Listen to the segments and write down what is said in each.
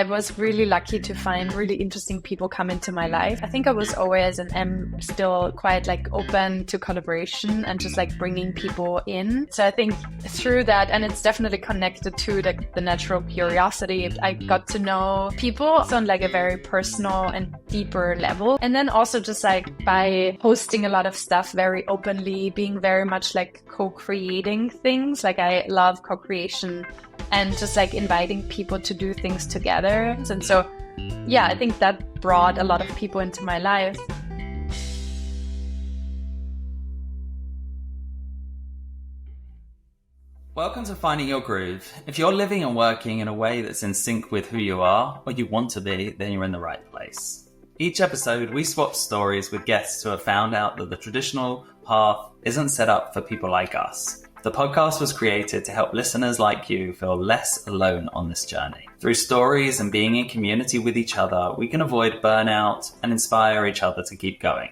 I was really lucky to find really interesting people come into my life. I think I was always and am still quite like open to collaboration and just like bringing people in. So I think through that, and it's definitely connected to the natural curiosity, I got to know people on like a very personal and deeper level. And then also just like by hosting a lot of stuff very openly, being very much like co-creating things. Like I love co-creation and just like inviting people to do things together. And so, yeah, I think that brought a lot of people into my life. Welcome to Finding Your Groove. If you're living and working in a way that's in sync with who you are or you want to be, then you're in the right place. Each episode, we swap stories with guests who have found out that the traditional path isn't set up for people like us. The podcast was created to help listeners like you feel less alone on this journey. Through stories and being in community with each other, we can avoid burnout and inspire each other to keep going.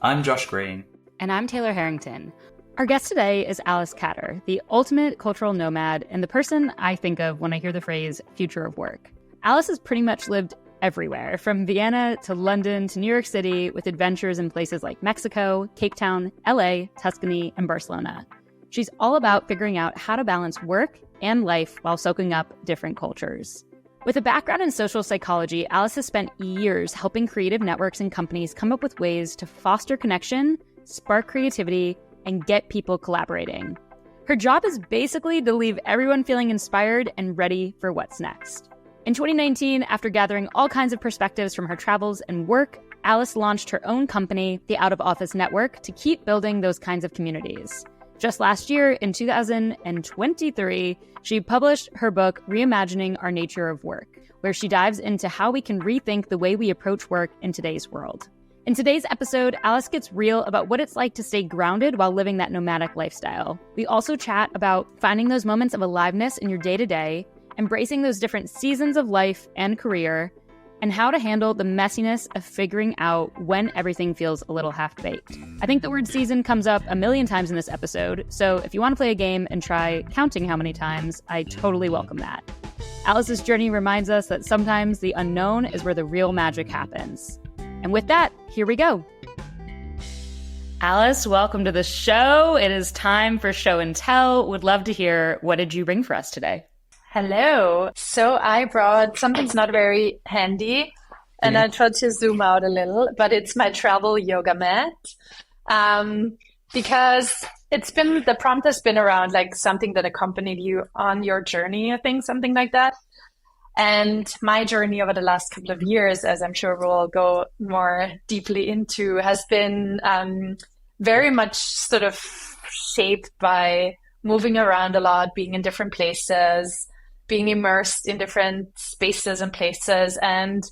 I'm Josh Green. And I'm Taylor Harrington. Our guest today is Alice Catter, the ultimate cultural nomad and the person I think of when I hear the phrase future of work. Alice has pretty much lived everywhere, from Vienna to London to New York City, with adventures in places like Mexico, Cape Town, LA, Tuscany, and Barcelona. She's all about figuring out how to balance work and life while soaking up different cultures. With a background in social psychology, Alice has spent years helping creative networks and companies come up with ways to foster connection, spark creativity, and get people collaborating. Her job is basically to leave everyone feeling inspired and ready for what's next. In 2019, after gathering all kinds of perspectives from her travels and work, Alice launched her own company, the Out of Office Network, to keep building those kinds of communities. Just last year, in 2023, she published her book, Reimagining Our Nature of Work, where she dives into how we can rethink the way we approach work in today's world. In today's episode, Alice gets real about what it's like to stay grounded while living that nomadic lifestyle. We also chat about finding those moments of aliveness in your day-to-day, embracing those different seasons of life and career, and how to handle the messiness of figuring out when everything feels a little half-baked. I think the word season comes up a million times in this episode, so if you want to play a game and try counting how many times, I totally welcome that. Alice's journey reminds us that sometimes the unknown is where the real magic happens. And with that, here we go. Alice, welcome to the show. It is time for show and tell. Would love to hear, what did you bring for us today? Hello. So I brought something's not very handy, and I tried to zoom out a little, but it's my travel yoga mat. Because the prompt has been around like something that accompanied you on your journey, I think, something like that. And my journey over the last couple of years, as I'm sure we'll go more deeply into, has been very much sort of shaped by moving around a lot, being in different places, being immersed in different spaces and places, and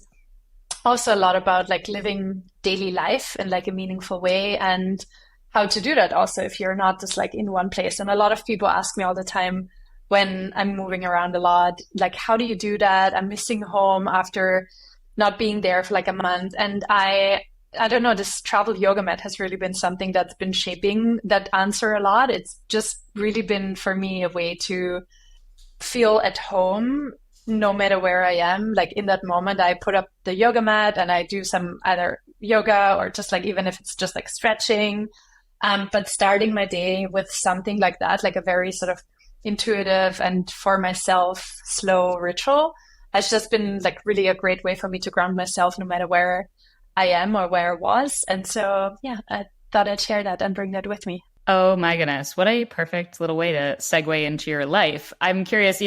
also a lot about like living daily life in like a meaningful way and how to do that also if you're not just like in one place. And a lot of people ask me all the time when I'm moving around a lot, like, how do you do that? I'm missing home after not being there for like a month. And I don't know, this travel yoga mat has really been something that's been shaping that answer a lot. It's just really been for me a way to feel at home no matter where I am. Like in that moment, I put up the yoga mat and I do some either yoga or just like, even if it's just like stretching, but starting my day with something like that, like a very sort of intuitive and for myself slow ritual, has just been like really a great way for me to ground myself no matter where I am or where I was. And so, yeah, I thought I'd share that and bring that with me. Oh my goodness. What a perfect little way to segue into your life. I'm curious,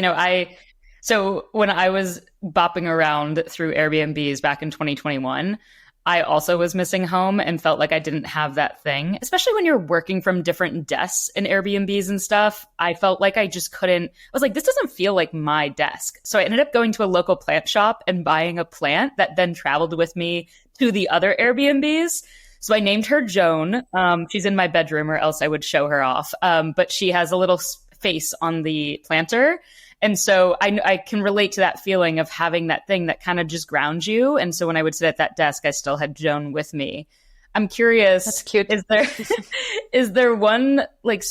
so when I was bopping around through Airbnbs back in 2021, I also was missing home and felt like I didn't have that thing, especially when you're working from different desks in Airbnbs and stuff. I felt like I just couldn't, I was like, this doesn't feel like my desk. So I ended up going to a local plant shop and buying a plant that then traveled with me to the other Airbnbs. So I named her Joan. She's in my bedroom, or else I would show her off. But she has a little face on the planter. And so I can relate to that feeling of having that thing that kind of just grounds you. And so when I would sit at that desk, I still had Joan with me. I'm curious. That's cute. Is there one like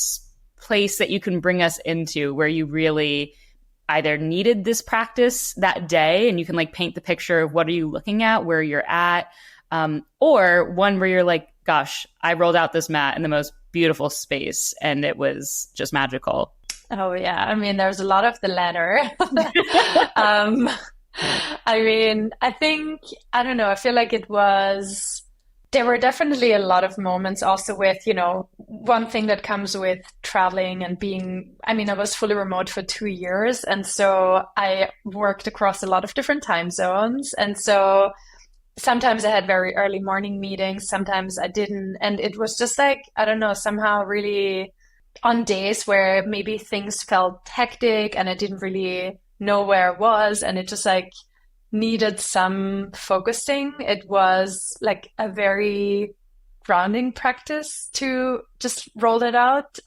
place that you can bring us into where you really either needed this practice that day and you can like paint the picture of what are you looking at, where you're at, or one where you're like, gosh, I rolled out this mat in the most beautiful space and it was just magical? Oh, yeah. I mean, there's a lot of the latter. I mean, I don't know, I feel like there were definitely a lot of moments also with, one thing that comes with traveling and I was fully remote for 2 years. And so I worked across a lot of different time zones. And so sometimes I had very early morning meetings, sometimes I didn't. And it was just like, I don't know, somehow really on days where maybe things felt hectic and I didn't really know where I was and it just like needed some focusing. It was like a very grounding practice to just roll it out.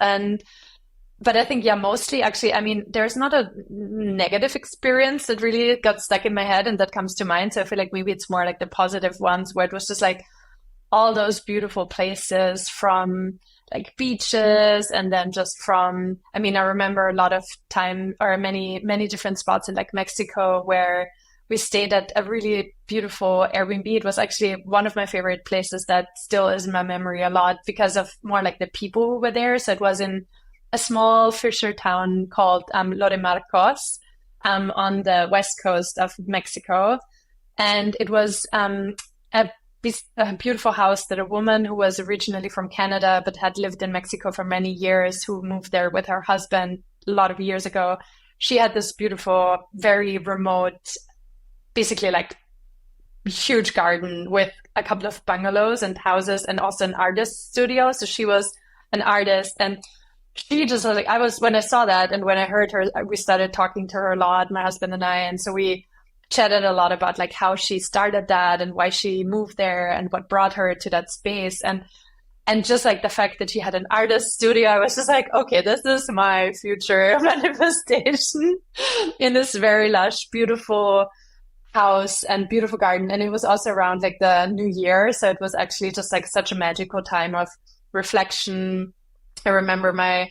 But I think, yeah, mostly actually, I mean, there's not a negative experience that really got stuck in my head and that comes to mind. So I feel like maybe it's more like the positive ones where it was just like all those beautiful places from like beaches and then just from, I remember a lot of time or many, many different spots in like Mexico where we stayed at a really beautiful Airbnb. It was actually one of my favorite places that still is in my memory a lot because of more like the people who were there. So it was in a small fisher town called Lo de Marcos on the west coast of Mexico. And it was a beautiful house that a woman who was originally from Canada but had lived in Mexico for many years, who moved there with her husband a lot of years ago. She had this beautiful, very remote, basically like huge garden with a couple of bungalows and houses and also an artist studio. So she was an artist and she just was like, when I saw that and when I heard her, we started talking to her a lot, my husband and I. And so we chatted a lot about like how she started that and why she moved there and what brought her to that space. And just like the fact that she had an artist studio, I was just like, okay, this is my future manifestation in this very lush, beautiful house and beautiful garden. And it was also around like the new year. So it was actually just like such a magical time of reflection. I remember my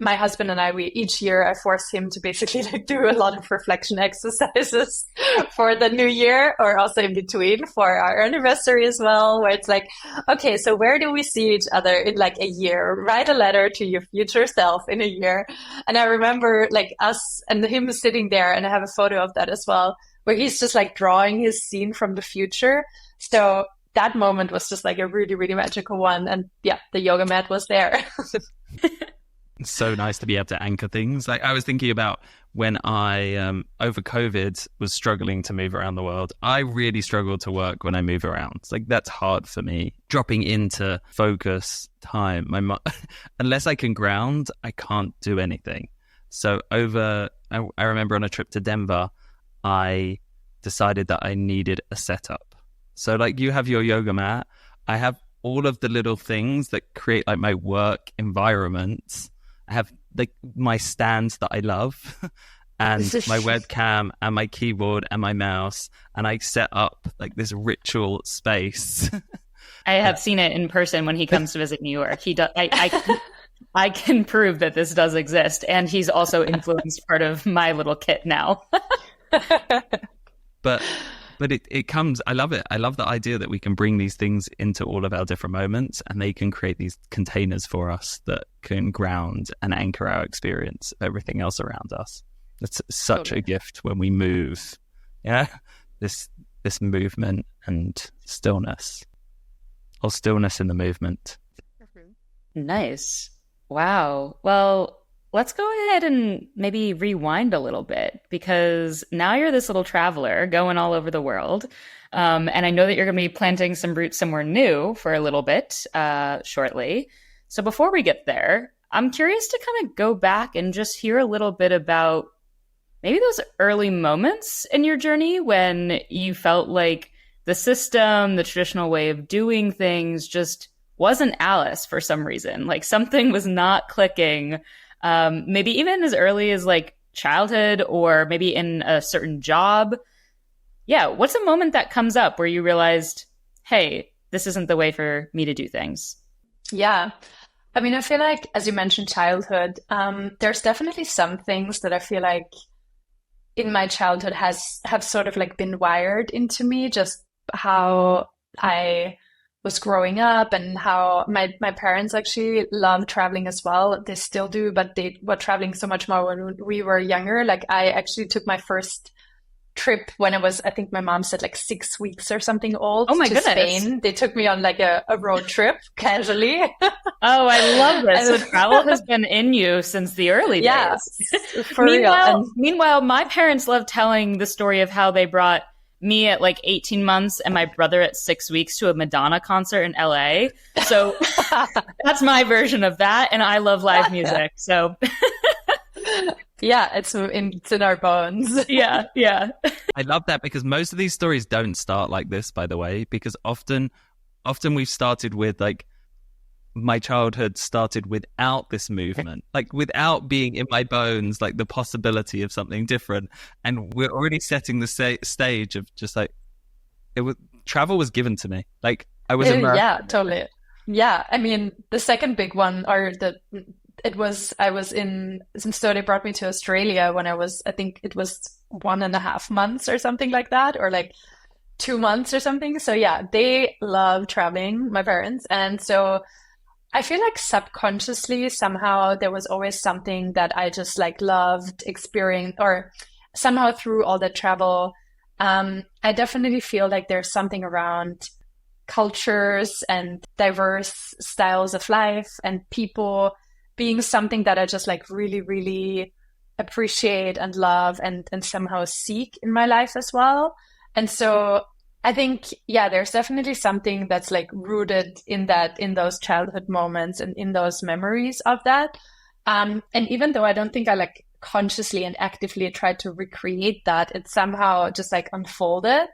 husband and I, each year I forced him to basically like do a lot of reflection exercises for the new year or also in between for our anniversary as well, where it's like, okay, so where do we see each other in like a year? Write a letter to your future self in a year. And I remember like us and him sitting there, and I have a photo of that as well, where he's just like drawing his scene from the future. So that moment was just like a really, really magical one. And yeah, the yoga mat was there. It's so nice to be able to anchor things. Like I was thinking about when I, over COVID, was struggling to move around the world. I really struggled to work when I move around. It's like that's hard for me. Dropping into focus time. Unless I can ground, I can't do anything. So I remember on a trip to Denver, I decided that I needed a setup. So like you have your yoga mat, I have all of the little things that create like my work environment. I have like my stands that I love and my webcam and my keyboard and my mouse, and I set up like this ritual space. I have seen it in person when he comes to visit New York. He does. I can prove that this does exist, and he's also influenced part of my little kit now. But it comes, I love it. I love the idea that we can bring these things into all of our different moments and they can create these containers for us that can ground and anchor our experience of everything else around us. It's such a gift when we move. Yeah. This movement and stillness, or stillness in the movement. Nice. Wow. Well, let's go ahead and maybe rewind a little bit, because now you're this little traveler going all over the world. And I know that you're going to be planting some roots somewhere new for a little bit shortly. So before we get there, I'm curious to kind of go back and just hear a little bit about maybe those early moments in your journey when you felt like the system, the traditional way of doing things just wasn't Alice for some reason. Like something was not clicking. Maybe even as early as like childhood or maybe in a certain job. Yeah. What's a moment that comes up where you realized, hey, this isn't the way for me to do things? Yeah. I mean, I feel like, as you mentioned, childhood, there's definitely some things that I feel like in my childhood have sort of like been wired into me, just how I was growing up and how my parents actually love traveling as well. They still do, but they were traveling so much more when we were younger. Like I actually took my first trip when I was, I think my mom said like 6 weeks or something old, Oh my to goodness. Spain. They took me on like a road trip casually. Oh, I love this. So travel has been in you since the early Yeah, days. for real. And Meanwhile, my parents love telling the story of how they brought me at like 18 months and my brother at 6 weeks to a Madonna concert in LA. So that's my version of that. And I love live music. So yeah, it's in our bones. yeah. I love that because most of these stories don't start like this, by the way, because often we've started with like, my childhood started without this movement, like without being in my bones, like the possibility of something different. And we're already setting the stage of just like, travel was given to me. Like I was American. Yeah, totally. Yeah, I mean, the second big one, so they brought me to Australia when I think it was 1.5 months or something like that, or like 2 months or something. So yeah, they love traveling, my parents. And so I feel like subconsciously somehow there was always something that I just like loved experience, or somehow through all the travel, I definitely feel like there's something around cultures and diverse styles of life and people being something that I just like really, really appreciate and love and somehow seek in my life as well. And so I think, yeah, there's definitely something that's like rooted in those childhood moments and in those memories of that. And even though I don't think I like consciously and actively tried to recreate that, it somehow just like unfolded.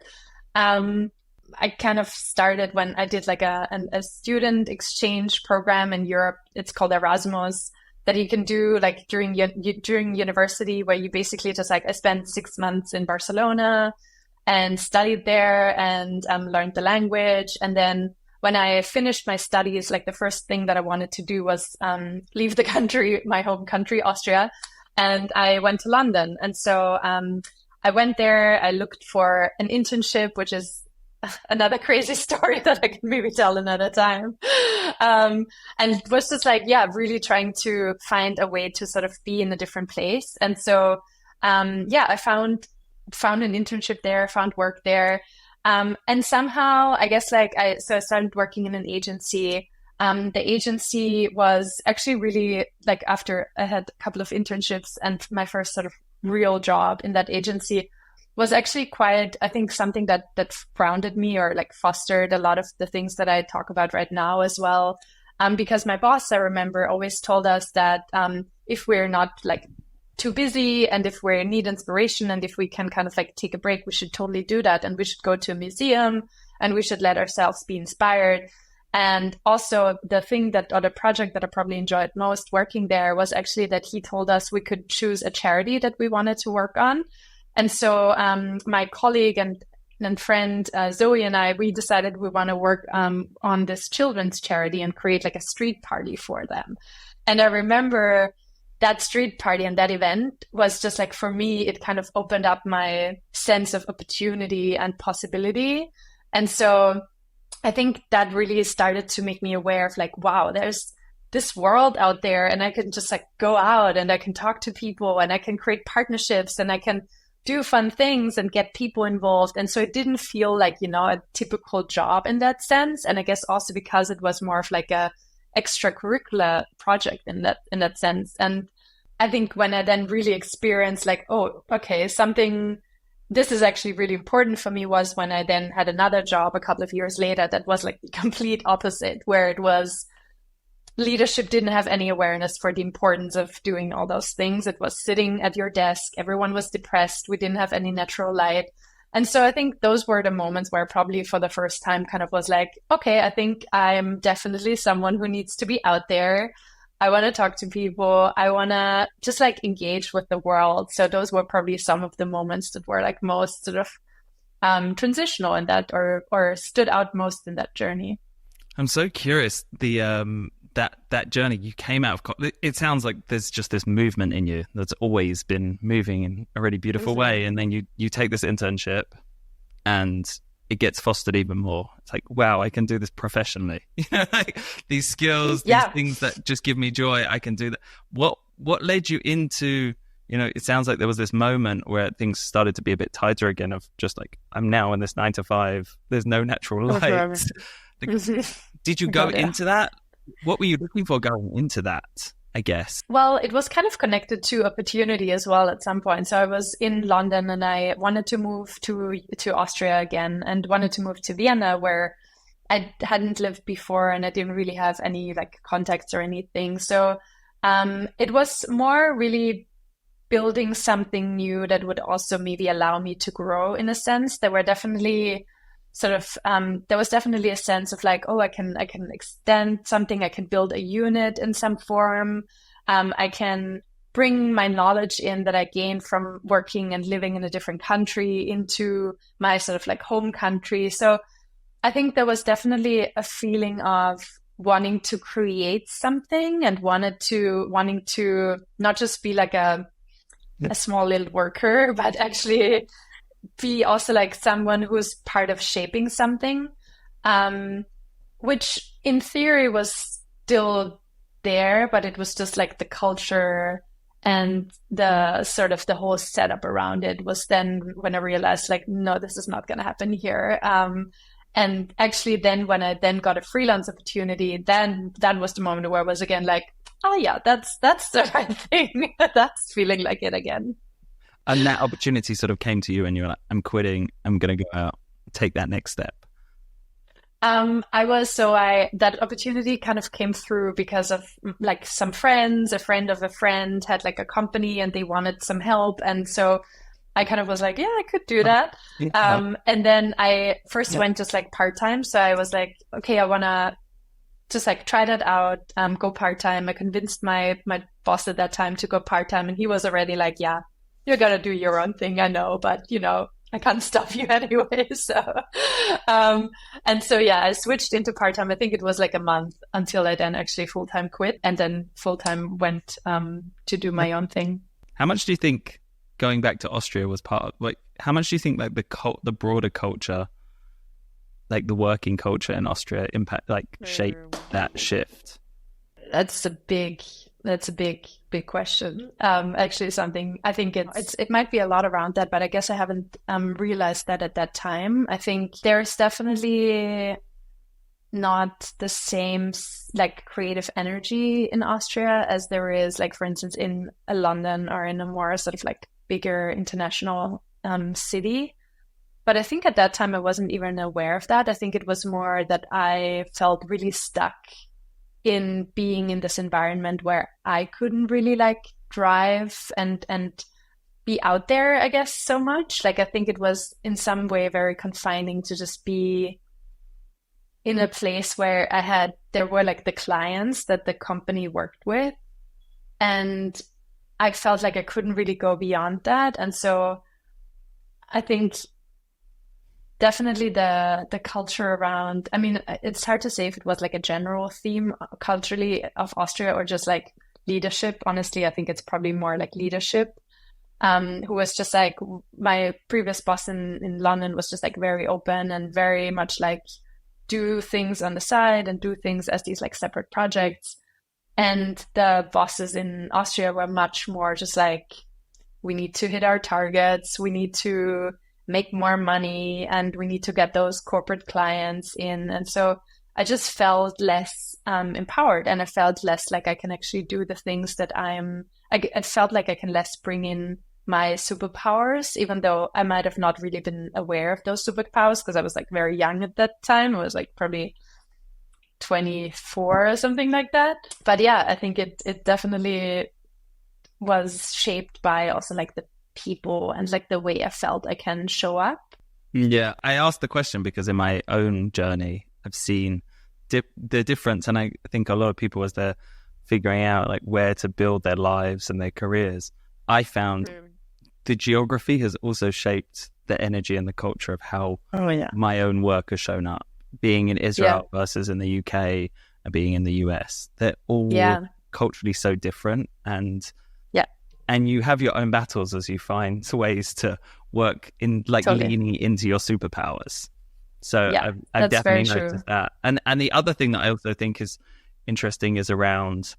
I kind of started when I did like a student exchange program in Europe. It's called Erasmus, that you can do like during university, where you basically just like, I spent 6 months in Barcelona and studied there and learned the language. And then when I finished my studies, like the first thing that I wanted to do was leave the country, my home country, Austria, and I went to London. And so I went there, I looked for an internship, which is another crazy story that I can maybe tell another time. And it was just like, yeah, really trying to find a way to sort of be in a different place. And so, yeah, I found an internship there, found work there. And somehow, I guess I started working in an agency. The agency was actually really like, after I had a couple of internships and my first sort of real job in that agency was actually quite, I think, something that grounded me or like fostered a lot of the things that I talk about right now as well. Because my boss, I remember, always told us that if we're not like too busy and if we need inspiration and if we can kind of like take a break, we should totally do that. And we should go to a museum and we should let ourselves be inspired. And also the project that I probably enjoyed most working there was actually that he told us we could choose a charity that we wanted to work on. And so my colleague and friend Zoe and I, we decided we want to work on this children's charity and create like a street party for them. And I remember that street party and that event was just like, for me, it kind of opened up my sense of opportunity and possibility. And so I think that really started to make me aware of like, wow, there's this world out there and I can just like go out and I can talk to people and I can create partnerships and I can do fun things and get people involved. And so it didn't feel like, a typical job in that sense. And I guess also because it was more of like a extracurricular project in that sense. And I think when I then really experienced like, oh, okay, this is actually really important for me, was when I then had another job a couple of years later that was like the complete opposite, where it was leadership didn't have any awareness for the importance of doing all those things. It was sitting at your desk. Everyone was depressed. We didn't have any natural light. And so I think those were the moments where probably for the first time kind of was like, okay, I think I'm definitely someone who needs to be out there. I want to talk to people. I want to just like engage with the world. So those were probably some of the moments that were like most sort of transitional in that, or stood out most in that journey. I'm so curious. that journey, you came out of it sounds like there's just this movement in you that's always been moving in a really beautiful way, and then you take this internship and it gets fostered even more. It's like, wow, I can do this professionally. Like these skills, these things that just give me joy, I can do that. What led you into, it sounds like there was this moment where things started to be a bit tighter again, of just like, I'm now in this 9 to 5, there's no natural light. Did you go into that? What were you looking for going into that, I guess? Well, it was kind of connected to opportunity as well at some point. So I was in London and I wanted to move to Austria again, and wanted to move to Vienna, where I hadn't lived before and I didn't really have any like contacts or anything. So it was more really building something new that would also maybe allow me to grow in a sense. There were definitely there was definitely a sense of like, oh, I can extend something, I can build a unit in some form. I can bring my knowledge in that I gained from working and living in a different country into my sort of like home country. So I think there was definitely a feeling of wanting to create something and wanting to not just be like a small little worker, but actually be also like someone who's part of shaping something, which in theory was still there, but it was just like the culture and the sort of the whole setup around it was then when I realized like, no, this is not going to happen here. And actually then when I then got a freelance opportunity, then that was the moment where I was again like, oh yeah, that's the right thing. That's feeling like it again. And that opportunity sort of came to you and you were like, I'm quitting, I'm going to go out, take that next step. That opportunity kind of came through because of like some friends, a friend of a friend had like a company and they wanted some help. And so I kind of was like, yeah, I could do that. And then I first went just like part-time. So I was like, okay, I want to just like try that out, go part-time. I convinced my boss at that time to go part-time, and he was already like, yeah, you're going to do your own thing. I know, but I can't stop you anyway. So, and so, yeah, I switched into part-time. I think it was like a month until I then actually full-time quit, and then full-time went, to do my own thing. How much do you think going back to Austria was part of, like, how much do you think like the broader culture, like the working culture in Austria shaped that shift? That's a big question. Actually, something I think it might be a lot around that, but I guess I haven't realized that at that time. I think there's definitely not the same like creative energy in Austria as there is, like, for instance, in a London or in a more sort of like bigger international city. But I think at that time I wasn't even aware of that. I think it was more that I felt really stuck in being in this environment where I couldn't really like drive and be out there, I guess, so much. Like, I think it was in some way very confining to just be in a place where there were like the clients that the company worked with. And I felt like I couldn't really go beyond that. And so I think definitely the culture around, I mean, it's hard to say if it was like a general theme culturally of Austria or just like leadership. Honestly, I think it's probably more like leadership, who was just like, my previous boss in London was just like very open and very much like do things on the side and do things as these like separate projects. And the bosses in Austria were much more just like, we need to hit our targets, we need to make more money, and we need to get those corporate clients in. And so I just felt less empowered, and I felt less like I can actually do the things that I felt like I can less bring in my superpowers, even though I might have not really been aware of those superpowers because I was like very young at that time. I was like probably 24 or something like that. But yeah, I think it definitely was shaped by also like the people and like the way I felt I can show up. Yeah, I asked the question because in my own journey, I've seen the difference, and I think a lot of people, as they're figuring out like where to build their lives and their careers, I found the geography has also shaped the energy and the culture of how my own work has shown up. Being in Israel versus in the UK, and being in the US. They're all culturally so different, and you have your own battles as you find ways to work in, like, leaning into your superpowers. So I've definitely noticed that. And the other thing that I also think is interesting is around,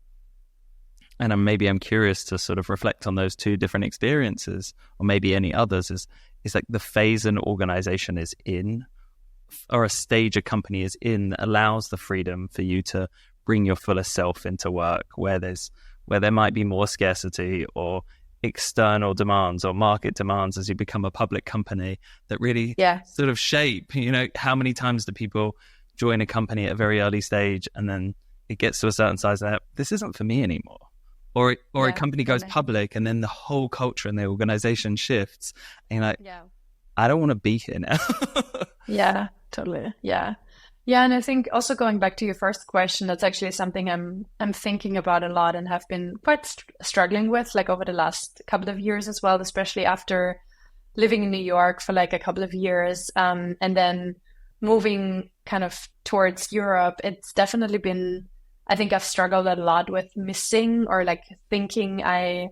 and maybe I'm curious to sort of reflect on those two different experiences, or maybe any others, is like the phase an organization is in, or a stage a company is in, that allows the freedom for you to bring your fullest self into work, where there might be more scarcity or external demands or market demands as you become a public company that really sort of shape, how many times do people join a company at a very early stage and then it gets to a certain size that this isn't for me anymore. Or a company goes public and then the whole culture and the organization shifts and you're like, I don't want to be here now. Yeah, totally. Yeah. Yeah, and I think also going back to your first question, that's actually something I'm thinking about a lot and have been quite struggling with, like, over the last couple of years as well, especially after living in New York for like a couple of years, and then moving kind of towards Europe. It's definitely been, I think I've struggled a lot with missing, or like thinking I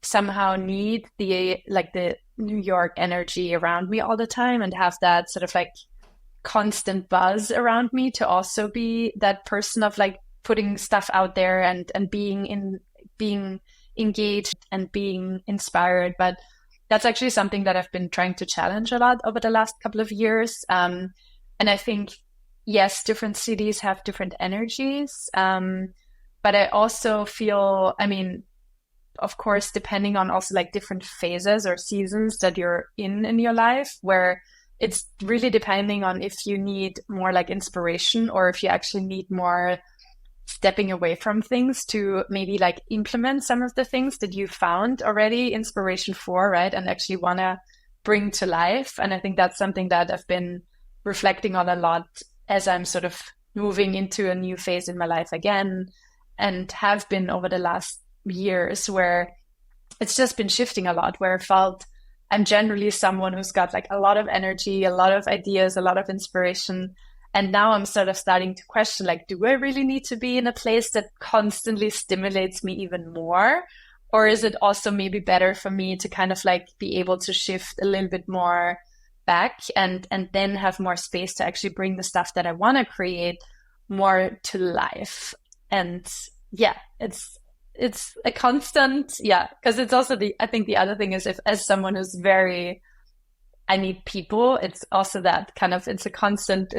somehow need the New York energy around me all the time and have that sort of like constant buzz around me to also be that person of like putting stuff out there and being engaged and being inspired. But that's actually something that I've been trying to challenge a lot over the last couple of years. And I think, yes, different cities have different energies. But I also feel, I mean, of course, depending on also like different phases or seasons that you're in your life, where it's really depending on if you need more like inspiration or if you actually need more stepping away from things to maybe like implement some of the things that you found already inspiration for, right? And actually want to bring to life. And I think that's something that I've been reflecting on a lot as I'm sort of moving into a new phase in my life again, and have been over the last years, where it's just been shifting a lot, where I felt I'm generally someone who's got like a lot of energy, a lot of ideas, a lot of inspiration. And now I'm sort of starting to question, like, do I really need to be in a place that constantly stimulates me even more? Or is it also maybe better for me to kind of like be able to shift a little bit more back and then have more space to actually bring the stuff that I want to create more to life? And yeah, it's a constant, because it's also I think the other thing is, if as someone who's very, I need people, it's also that kind of, it's a constant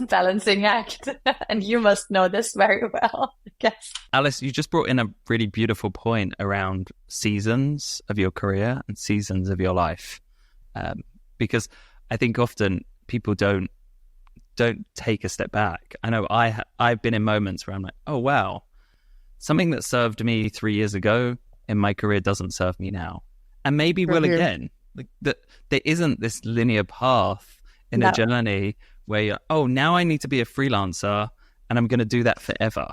balancing act. And you must know this very well, I guess. Alice, you just brought in a really beautiful point around seasons of your career and seasons of your life. Because I think often people don't take a step back. I know I've been in moments where I'm like, oh, wow, something that served me 3 years ago in my career doesn't serve me now. And maybe will again. Like there isn't this linear path in a journey where you're, oh, now I need to be a freelancer and I'm going to do that forever.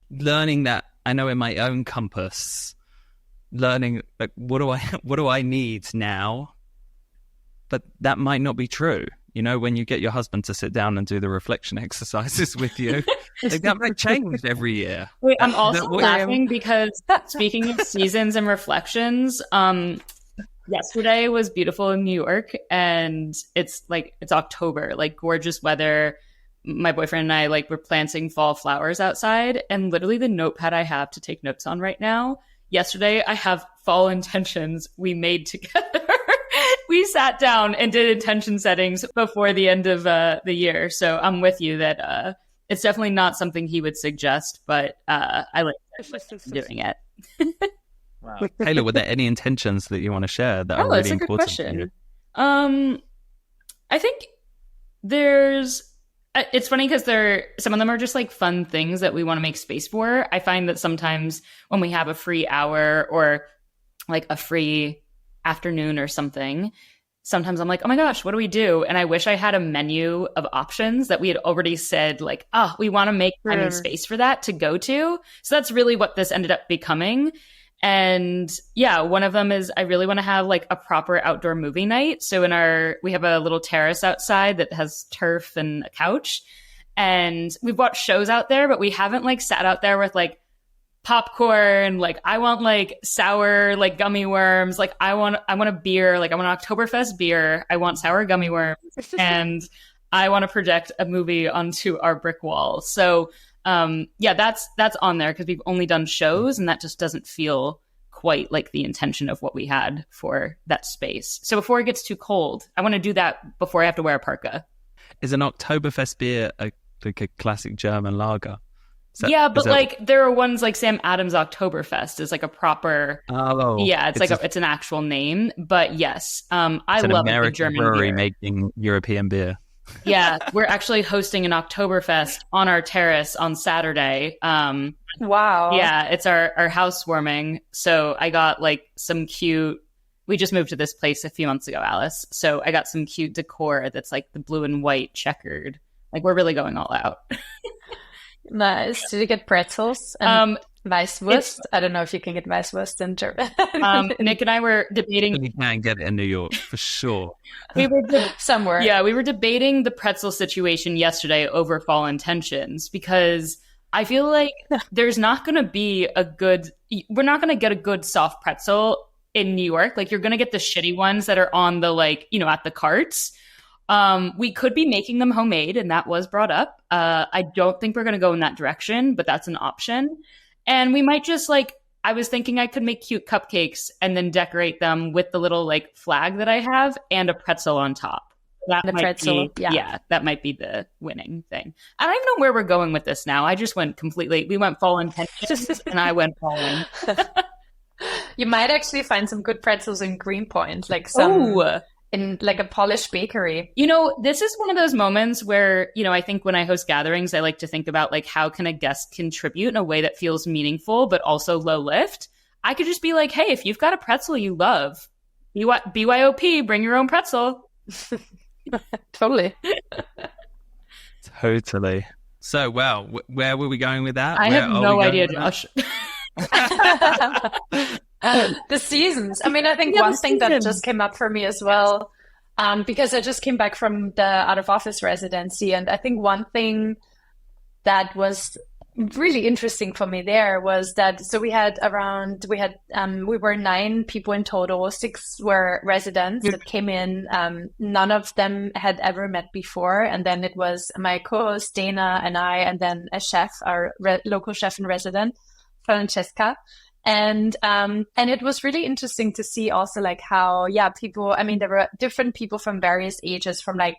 Learning that, I know in my own compass, learning like what do I need now? But that might not be true. You know, when you get your husband to sit down and do the reflection exercises with you, like that might change every year. Wait, I'm also laughing because speaking of seasons and reflections, yesterday was beautiful in New York, and it's October, like gorgeous weather. My boyfriend and I were planting fall flowers outside, and literally the notepad I have to take notes on right now, yesterday I have fall intentions we made together. We sat down and did intention settings before the end of the year. So I'm with you that it's definitely not something he would suggest, but I like doing it. Wow. Taylor, were there any intentions that you want to share that are really important? That's a good question. I think it's funny because some of them are just like fun things that we want to make space for. I find that sometimes when we have a free hour or like a free afternoon or something, sometimes I'm like, oh my gosh, what do we do? And I wish I had a menu of options that we had already said, like, oh, we want to make time and space for that to go to. So that's really what this ended up becoming. And yeah, one of them is I really want to have like a proper outdoor movie night. So we have a little terrace outside that has turf and a couch. And we've watched shows out there, but we haven't like sat out there with like popcorn. Like I want like sour like gummy worms. Like I want a beer. Like I want an Oktoberfest beer. I want sour gummy worms, and I want to project a movie onto our brick wall. So yeah, that's on there because we've only done shows, and that just doesn't feel quite like the intention of what we had for that space. So before it gets too cold, I want to do that before I have to wear a parka. Is an Oktoberfest beer like a classic German lager? But like there are ones like Sam Adams Oktoberfest is like a proper. Oh, yeah, it's an actual name. But yes, I love an American German brewery beer. making European beer. Yeah, we're actually hosting an Oktoberfest on our terrace on Saturday. Wow. Yeah, it's our housewarming. So I got like some cute. We just moved to this place a few months ago, Alice. So I got some cute decor that's like the blue and white checkered. Like we're really going all out. Nice. Did you get pretzels and Weisswurst? I don't know if you can get Weisswurst in German. Nick and I were debating. You can get it in New York for sure. We were somewhere. Yeah, we were debating the pretzel situation yesterday over Fall Intentions because I feel like there's not going to be we're not going to get a good soft pretzel in New York. Like you're going to get the shitty ones that are on the like, at the carts. We could be making them homemade, and that was brought up. I don't think we're going to go in that direction, but that's an option. And we might just I was thinking I could make cute cupcakes and then decorate them with the little like flag that I have and a pretzel on top. That that might be the winning thing. I don't even know where we're going with this now. I just went we went Fall Intentions and I went falling. You might actually find some good pretzels in Greenpoint, like some in like a Polish bakery. This is one of those moments where, I think when I host gatherings, I like to think about like, how can a guest contribute in a way that feels meaningful, but also low lift? I could just be like, hey, if you've got a pretzel you love, BYOP, bring your own pretzel. Totally. Totally. So, where were we going with that? I have no idea, Josh. The seasons. I mean, I think one thing that just came up for me as well, because I just came back from the out of office residency, and I think one thing that was really interesting for me there was that we were 9 people in total. 6 were residents that came in. None of them had ever met before, and then it was my co-host Dana and I, and then a chef, our local chef and resident, Francesca. And it was really interesting to see also like how, people, I mean, there were different people from various ages, from like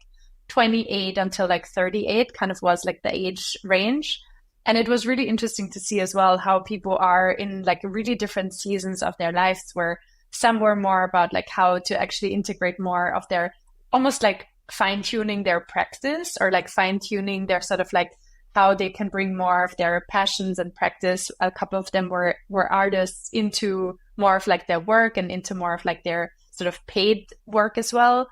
28 until like 38 kind of was like the age range. And it was really interesting to see as well how people are in like really different seasons of their lives, where some were more about like how to actually integrate more of their, almost like fine tuning their practice, or like fine tuning their sort of like how they can bring more of their passions and practice. A couple of them were artists into more of like their work and into more of like their sort of paid work as well.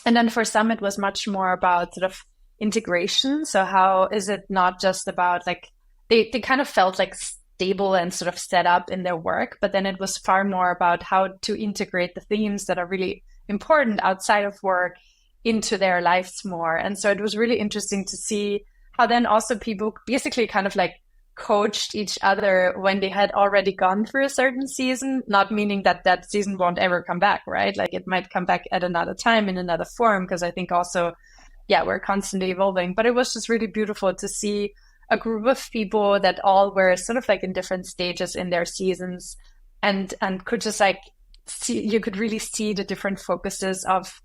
And then for some, it was much more about sort of integration. So how is it not just about like, they kind of felt like stable and sort of set up in their work, but then it was far more about how to integrate the themes that are really important outside of work into their lives more. And so it was really interesting to see how then also people basically kind of like coached each other when they had already gone through a certain season, not meaning that that season won't ever come back, right? Like it might come back at another time in another form, because I think also, we're constantly evolving. But it was just really beautiful to see a group of people that all were sort of like in different stages in their seasons, and could just like see, you could really see the different focuses of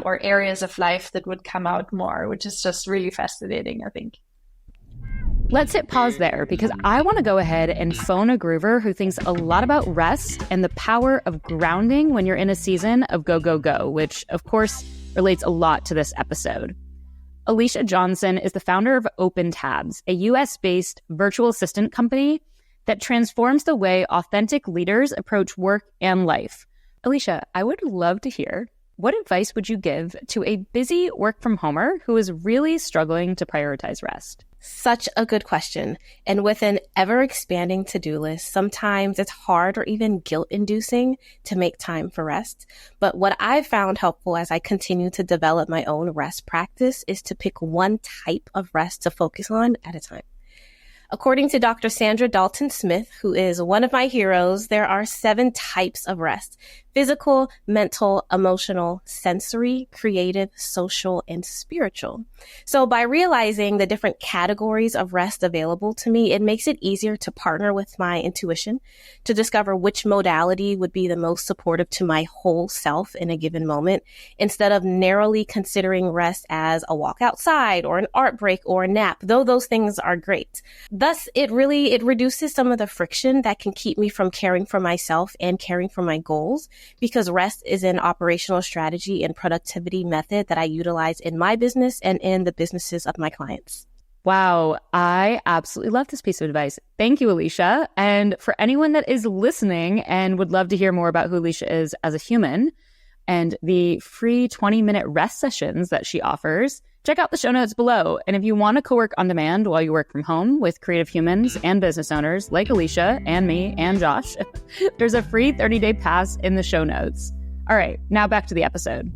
or areas of life that would come out more, which is just really fascinating, I think. Let's hit pause there, because I want to go ahead and phone a groover who thinks a lot about rest and the power of grounding when you're in a season of go, go, go, which of course relates a lot to this episode. Alicia Johnson is the founder of Open Tabs, a US-based virtual assistant company that transforms the way authentic leaders approach work and life. Alicia, I would love to hear, what advice would you give to a busy work-from-homer who is really struggling to prioritize rest? Such a good question. And with an ever expanding to-do list, sometimes it's hard or even guilt-inducing to make time for rest. But what I've found helpful as I continue to develop my own rest practice is to pick one type of rest to focus on at a time. According to Dr. Sandra Dalton Smith, who is one of my heroes, there are 7 types of rest: physical, mental, emotional, sensory, creative, social, and spiritual. So by realizing the different categories of rest available to me, it makes it easier to partner with my intuition to discover which modality would be the most supportive to my whole self in a given moment, instead of narrowly considering rest as a walk outside or an art break or a nap, though those things are great. Thus, it reduces some of the friction that can keep me from caring for myself and caring for my goals, because rest is an operational strategy and productivity method that I utilize in my business and in the businesses of my clients. Wow, I absolutely love this piece of advice. Thank you, Alicia. And for anyone that is listening and would love to hear more about who Alicia is as a human and the free 20-minute rest sessions that she offers, check out the show notes below. And if you want to co-work on demand while you work from home with creative humans and business owners like Alicia and me and Josh, there's a free 30-day pass in the show notes. All right, now back to the episode.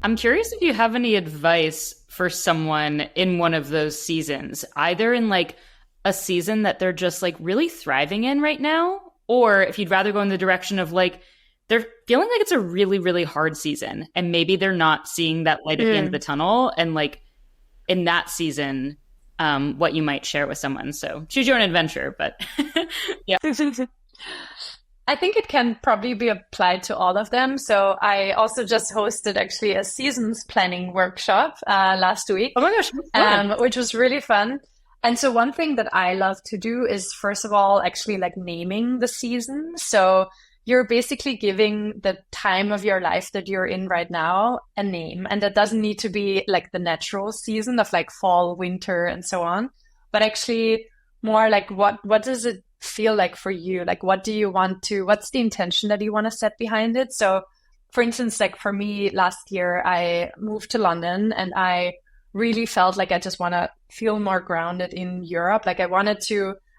I'm curious if you have any advice for someone in one of those seasons, either in like a season that they're just like really thriving in right now, or if you'd rather go in the direction of like, they're feeling like it's a really, really hard season and maybe they're not seeing that light at the end of the tunnel. And like in that season, what you might share with someone. So choose your own adventure, but yeah. I think it can probably be applied to all of them. So I also just hosted actually a seasons planning workshop last week. Oh my gosh, which was really fun. And so one thing that I love to do is, first of all, actually like naming the season. So you're basically giving the time of your life that you're in right now a name. And that doesn't need to be like the natural season of like fall, winter, and so on, but actually more like what does it feel like for you? Like, what do you want to, what's the intention that you want to set behind it? So for instance, like for me last year, I moved to London and I really felt like I just want to feel more grounded in Europe. Like I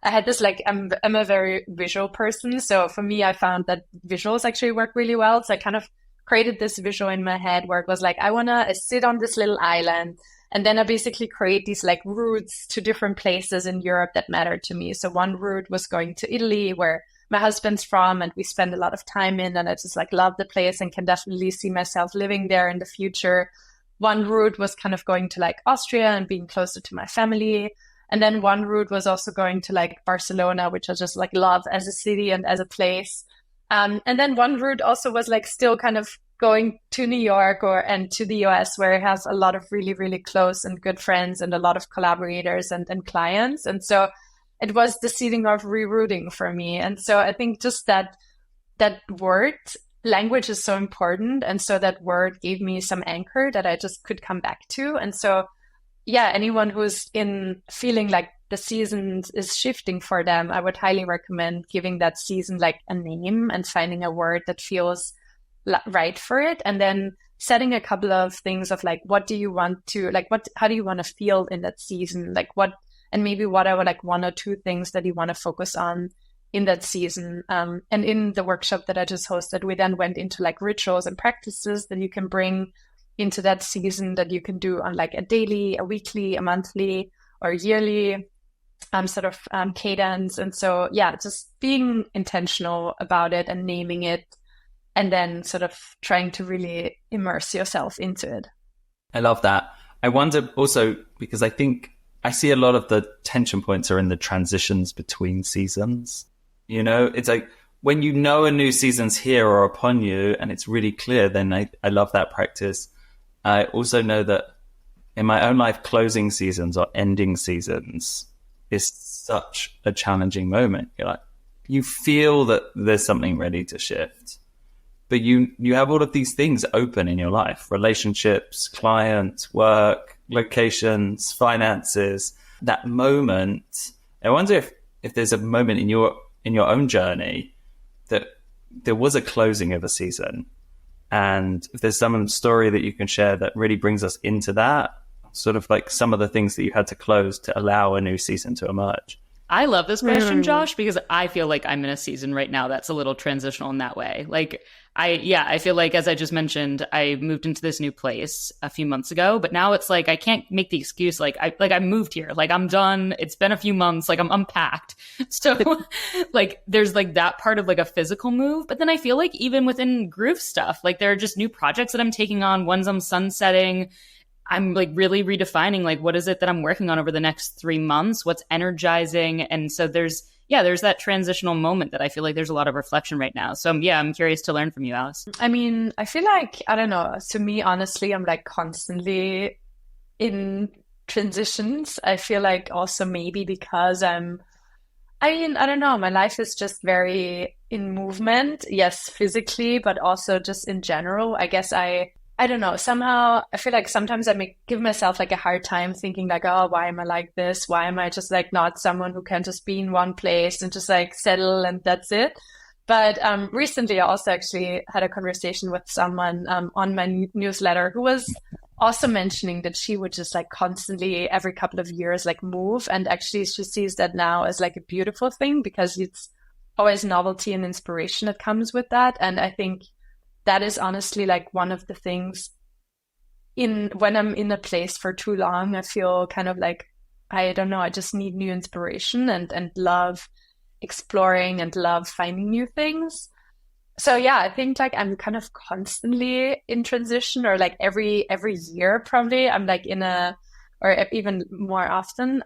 had this, like, I'm a very visual person. So for me, I found that visuals actually work really well. So I kind of created this visual in my head where it was like, I want to sit on this little island. And then I basically create these like routes to different places in Europe that mattered to me. So one route was going to Italy, where my husband's from, and we spend a lot of time in, and I just like love the place and can definitely see myself living there in the future. One route was kind of going to like Austria and being closer to my family. And then one route was also going to like Barcelona, which I just like love as a city and as a place. And then one route also was like still kind of going to New York and to the US, where I have a lot of really, really close and good friends and a lot of collaborators and clients. And so it was the seeding of rerouting for me. And so I think just that word, language is so important. And so that word gave me some anchor that I just could come back to. And so yeah, anyone who's in feeling like the season is shifting for them, I would highly recommend giving that season like a name and finding a word that feels right for it. And then setting a couple of things of like, what do you want to, like, how do you want to feel in that season? Like and maybe what are like 1 or 2 things that you want to focus on in that season. And in the workshop that I just hosted, we then went into like rituals and practices that you can bring into that season that you can do on like a daily, a weekly, a monthly, or yearly cadence. And so, yeah, just being intentional about it and naming it, and then sort of trying to really immerse yourself into it. I love that. I wonder also, because I think I see a lot of the tension points are in the transitions between seasons. You know, it's like when you know a new season's here or upon you and it's really clear, then I love that practice. I also know that in my own life, closing seasons or ending seasons is such a challenging moment. You're like, you feel that there's something ready to shift, but you have all of these things open in your life: relationships, clients, work, locations, finances. That moment, I wonder if there's a moment in your own journey that there was a closing of a season. And if there's some story that you can share that really brings us into that, sort of like some of the things that you had to close to allow a new season to emerge? I love this question, Josh, because I feel like I'm in a season right now that's a little transitional in that way. Like, I feel like, as I just mentioned, I moved into this new place a few months ago, but now it's like I can't make the excuse like I moved here, like I'm done. It's been a few months, like I'm unpacked. So like there's like that part of like a physical move, but then I feel like even within groove stuff, like there are just new projects that I'm taking on. Ones I'm sunsetting. I'm like really redefining like what is it that I'm working on over the next 3 months, what's energizing. And so there's that transitional moment that I feel like there's a lot of reflection right now. So yeah, I'm curious to learn from you, Alice. I mean, I feel like, I don't know, to me, honestly, I'm like constantly in transitions. I feel like also maybe because I don't know, my life is just very in movement. Yes, physically, but also just in general. I guess I don't know, somehow I feel like sometimes I give myself like a hard time thinking like, oh, why am I like this? Why am I just like not someone who can just be in one place and just like settle and that's it? But recently I also actually had a conversation with someone on my newsletter who was also mentioning that she would just like constantly every couple of years like move. And actually she sees that now as like a beautiful thing because it's always novelty and inspiration that comes with that. And I think that is honestly like one of the things when I'm in a place for too long, I feel kind of like, I don't know, I just need new inspiration and love exploring and love finding new things. So yeah, I think like I'm kind of constantly in transition, or like every year probably I'm like or even more often.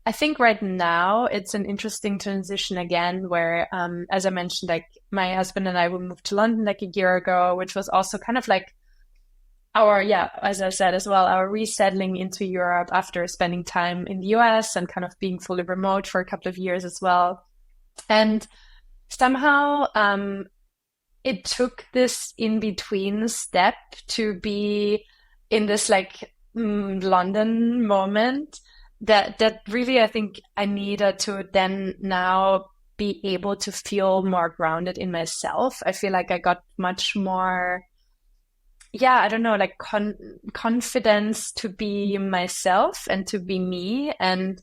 I think right now it's an interesting transition again where, as I mentioned, like my husband and I will move to London like a year ago, which was also kind of like as I said as well, our resettling into Europe after spending time in the US and kind of being fully remote for a couple of years as well. And somehow it took this in-between step to be in this like London moment that really I think I needed to then now be able to feel more grounded in myself. I feel like I got much more, I don't know, like confidence to be myself and to be me. And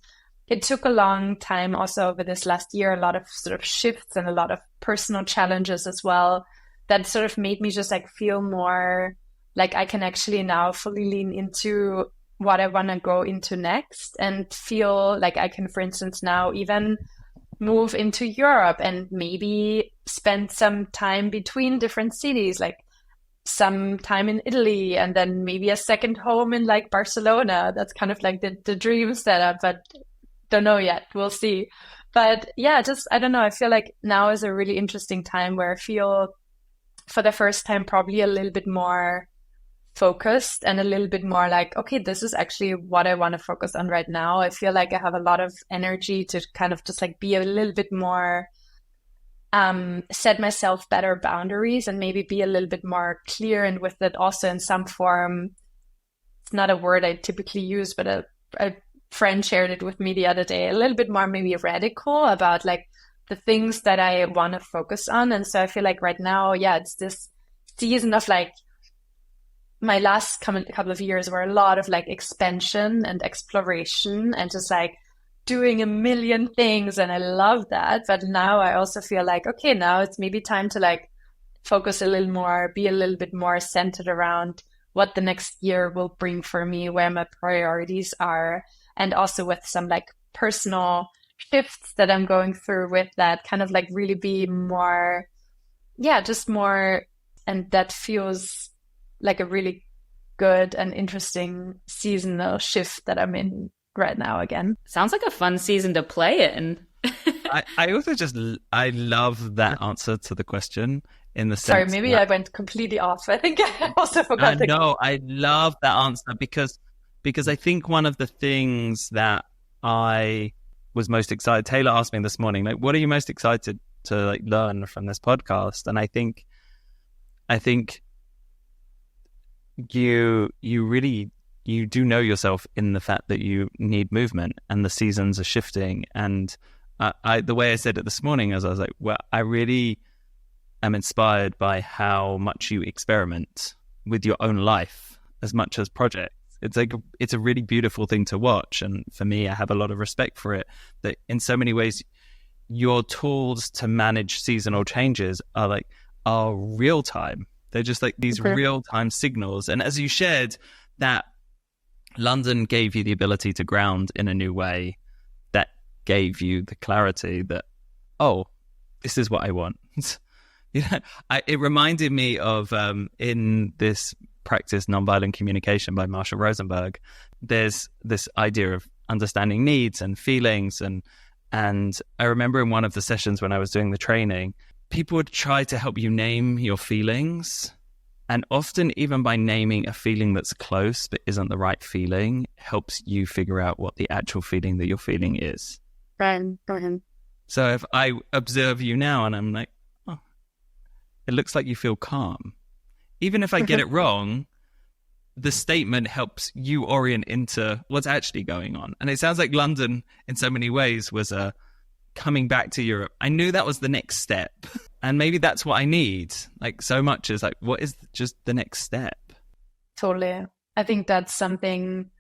it took a long time also over this last year, a lot of sort of shifts and a lot of personal challenges as well that sort of made me just like feel more like I can actually now fully lean into what I want to go into next and feel like I can, for instance, now even move into Europe and maybe spend some time between different cities, like some time in Italy and then maybe a second home in like Barcelona. That's kind of like the dream setup, but don't know yet. We'll see. But yeah, just, I don't know. I feel like now is a really interesting time where I feel for the first time probably a little bit more focused and a little bit more like, okay, this is actually what I want to focus on right now. I feel like I have a lot of energy to kind of just like be a little bit more, set myself better boundaries and maybe be a little bit more clear, and with it also in some form, it's not a word I typically use, but a friend shared it with me the other day, a little bit more maybe radical about like the things that I want to focus on. And so I feel like right now, it's this season of like, my last couple of years were a lot of like expansion and exploration and just like doing a million things. And I love that. But now I also feel like, okay, now it's maybe time to like focus a little more, be a little bit more centered around what the next year will bring for me, where my priorities are, and also with some like personal shifts that I'm going through with that, kind of like really be more, just more. And that feels like a really good and interesting seasonal shift that I'm in right now again. Sounds like a fun season to play in. I also I love that answer to the question in the sense. Sorry, maybe I went completely off. I think I also forgot. No, I love that answer because I think one of the things that I was most excited, Taylor asked me this morning, like, what are you most excited to like learn from this podcast? And I think you do know yourself in the fact that you need movement and the seasons are shifting. And the way I said it this morning is I was like, well, I really am inspired by how much you experiment with your own life as much as projects. It's a really beautiful thing to watch. And for me, I have a lot of respect for it, that in so many ways, your tools to manage seasonal changes are real time. They're just like these real time signals. And as you shared, that London gave you the ability to ground in a new way, that gave you the clarity that, oh, this is what I want. It reminded me of in this practice, Nonviolent Communication by Marshall Rosenberg, there's this idea of understanding needs and feelings. And I remember in one of the sessions when I was doing the training, people would try to help you name your feelings. And often, even by naming a feeling that's close but isn't the right feeling, helps you figure out what the actual feeling that you're feeling is. Brian, go ahead. So if I observe you now and I'm like, oh, it looks like you feel calm. Even if I get it wrong, the statement helps you orient into what's actually going on. And it sounds like London, in so many ways, was coming back to Europe. I knew that was the next step. And maybe that's what I need. Like, so much is like, what is just the next step? Totally. I think that's something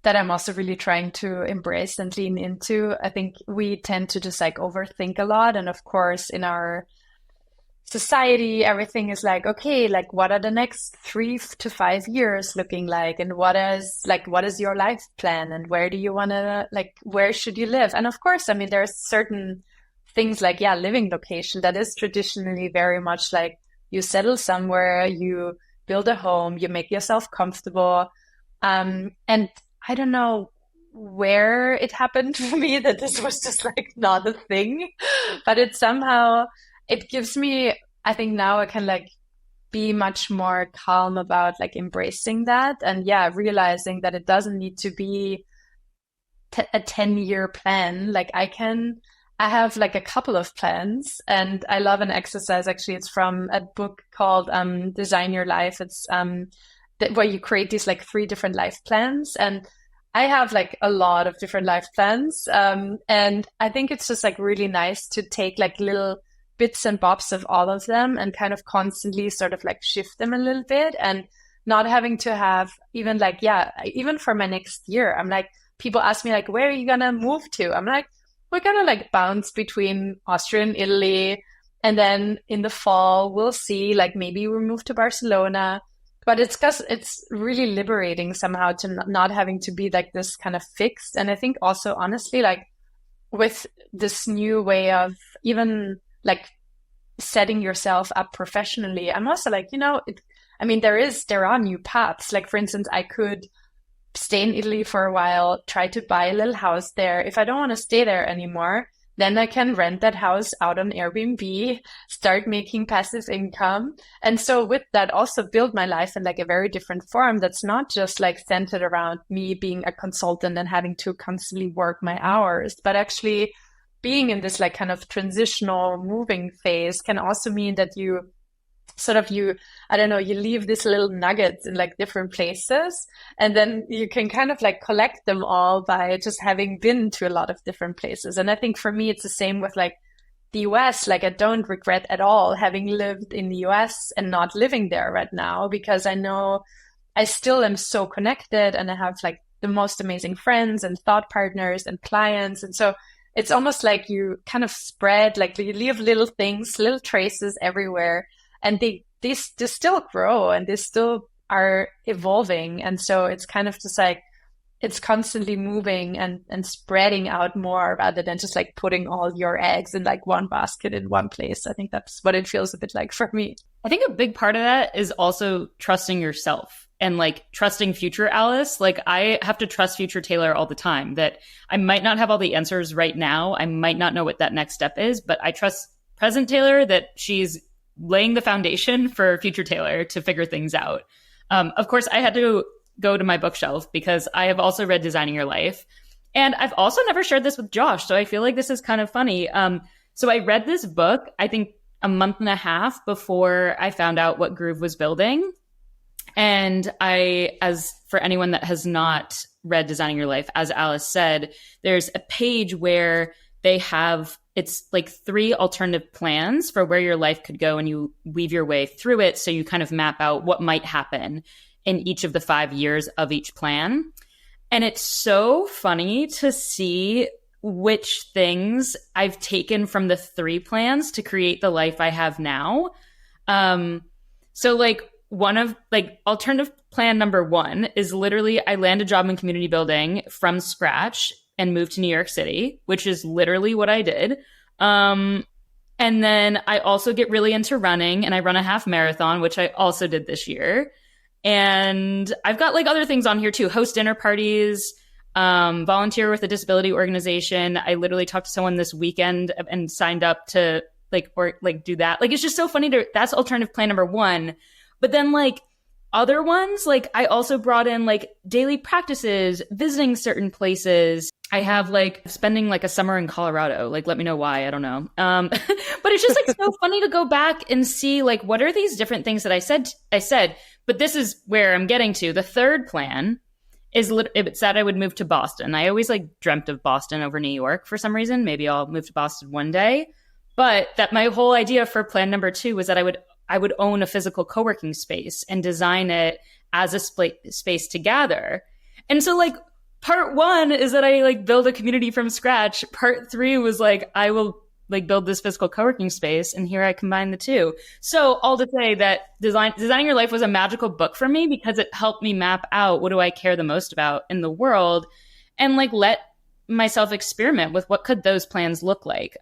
that I'm also really trying to embrace and lean into. I think we tend to just like overthink a lot. And of course, in our society, everything is like, okay, like what are the next 3 to 5 years looking like? And what is your life plan? And where do you want to, where should you live? And of course, I mean, there's certain things like, living location that is traditionally very much like you settle somewhere, you build a home, you make yourself comfortable. And I don't know where it happened for me that this was just like not a thing, but it gives me, I think now I can like be much more calm about like embracing that. And realizing that it doesn't need to be a 10-year plan. Like I have like a couple of plans, and I love an exercise. Actually, it's from a book called Design Your Life. It's where you create these like 3 different life plans. And I have like a lot of different life plans. And I think it's just like really nice to take like little bits and bobs of all of them and kind of constantly sort of like shift them a little bit, and not having to have even like, even for my next year, I'm like, people ask me like, where are you going to move to? I'm like, we're going to like bounce between Austria and Italy. And then in the fall, we'll see, like maybe we'll move to Barcelona. But it's because it's really liberating somehow to not having to be like this kind of fixed. And I think also, honestly, like with this new way of even like setting yourself up professionally, I'm also like, there are new paths. Like, for instance, I could stay in Italy for a while, try to buy a little house there. If I don't want to stay there anymore, then I can rent that house out on Airbnb, start making passive income. And so with that, also build my life in like a very different form that's not just like centered around me being a consultant and having to constantly work my hours, but actually being in this like kind of transitional moving phase can also mean that you leave these little nuggets in like different places, and then you can kind of like collect them all by just having been to a lot of different places. And I think for me, it's the same with like the US. Like I don't regret at all having lived in the US and not living there right now, because I know I still am so connected and I have like the most amazing friends and thought partners and clients. And so it's almost like you kind of spread, like you leave little things, little traces everywhere, and they still grow and they still are evolving. And so it's kind of just like, it's constantly moving and spreading out more rather than just like putting all your eggs in like one basket in one place. I think that's what it feels a bit like for me. I think a big part of that is also trusting yourself and like trusting future Alice. Like I have to trust future Taylor all the time, that I might not have all the answers right now. I might not know what that next step is, but I trust present Taylor that she's laying the foundation for future Taylor to figure things out. Of course, I had to go to my bookshelf because I have also read Designing Your Life. And I've also never shared this with Josh, so I feel like this is kind of funny. So I read this book, I think a month and a half before I found out what Groove was building. And as for anyone that has not read Designing Your Life, as Alice said, there's a page where they have, it's like 3 alternative plans for where your life could go, and you weave your way through it. So you kind of map out what might happen. in each of the 5 years of each plan. And it's so funny to see which things I've taken from the 3 plans to create the life I have now. So like one of like alternative plan number 1 is literally I land a job in community building from scratch and moved to New York City, which is literally what I did. And then I also get really into running and I run a half marathon, which I also did this year. And I've got like other things on here too, host dinner parties, volunteer with a disability organization. I literally talked to someone this weekend and signed up to do that. Like, it's just so funny that's alternative plan number 1. But then like other ones, like I also brought in like daily practices, visiting certain places. I have like spending like a summer in Colorado. Like, let me know why. I don't know. But it's just like so funny to go back and see like, what are these different things that I said, but this is where I'm getting to. The 3rd plan is if it said I would move to Boston. I always like dreamt of Boston over New York for some reason. Maybe I'll move to Boston one day. But that my whole idea for plan number 2 was that I would own a physical co-working space and design it as a space to gather. And so like part 1 is that I like build a community from scratch. Part 3 was like, I will like build this physical co-working space. And here I combine the 2. So all to say that Designing Your Life was a magical book for me because it helped me map out what do I care the most about in the world and like let myself experiment with what could those plans look like.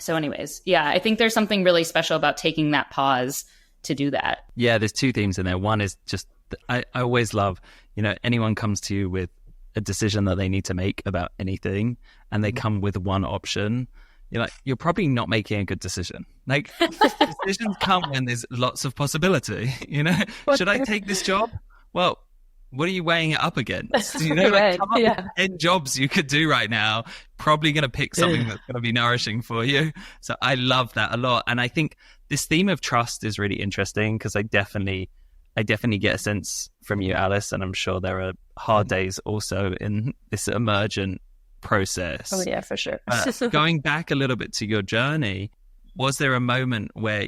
So anyways, yeah, I think there's something really special about taking that pause to do that. Yeah, there's 2 themes in there. One is just, I always love, anyone comes to you with a decision that they need to make about anything and they come with one option. You're like, you're probably not making a good decision. Like decisions come when there's lots of possibility, Should I take this job? Well, what are you weighing it up against? Right. Come up with 10 jobs you could do right now, probably going to pick something that's going to be nourishing for you. So I love that a lot. And I think this theme of trust is really interesting because I definitely get a sense from you, Alice, and I'm sure there are hard days also in this emergent process. Oh yeah, for sure. Going back a little bit to your journey, was there a moment where,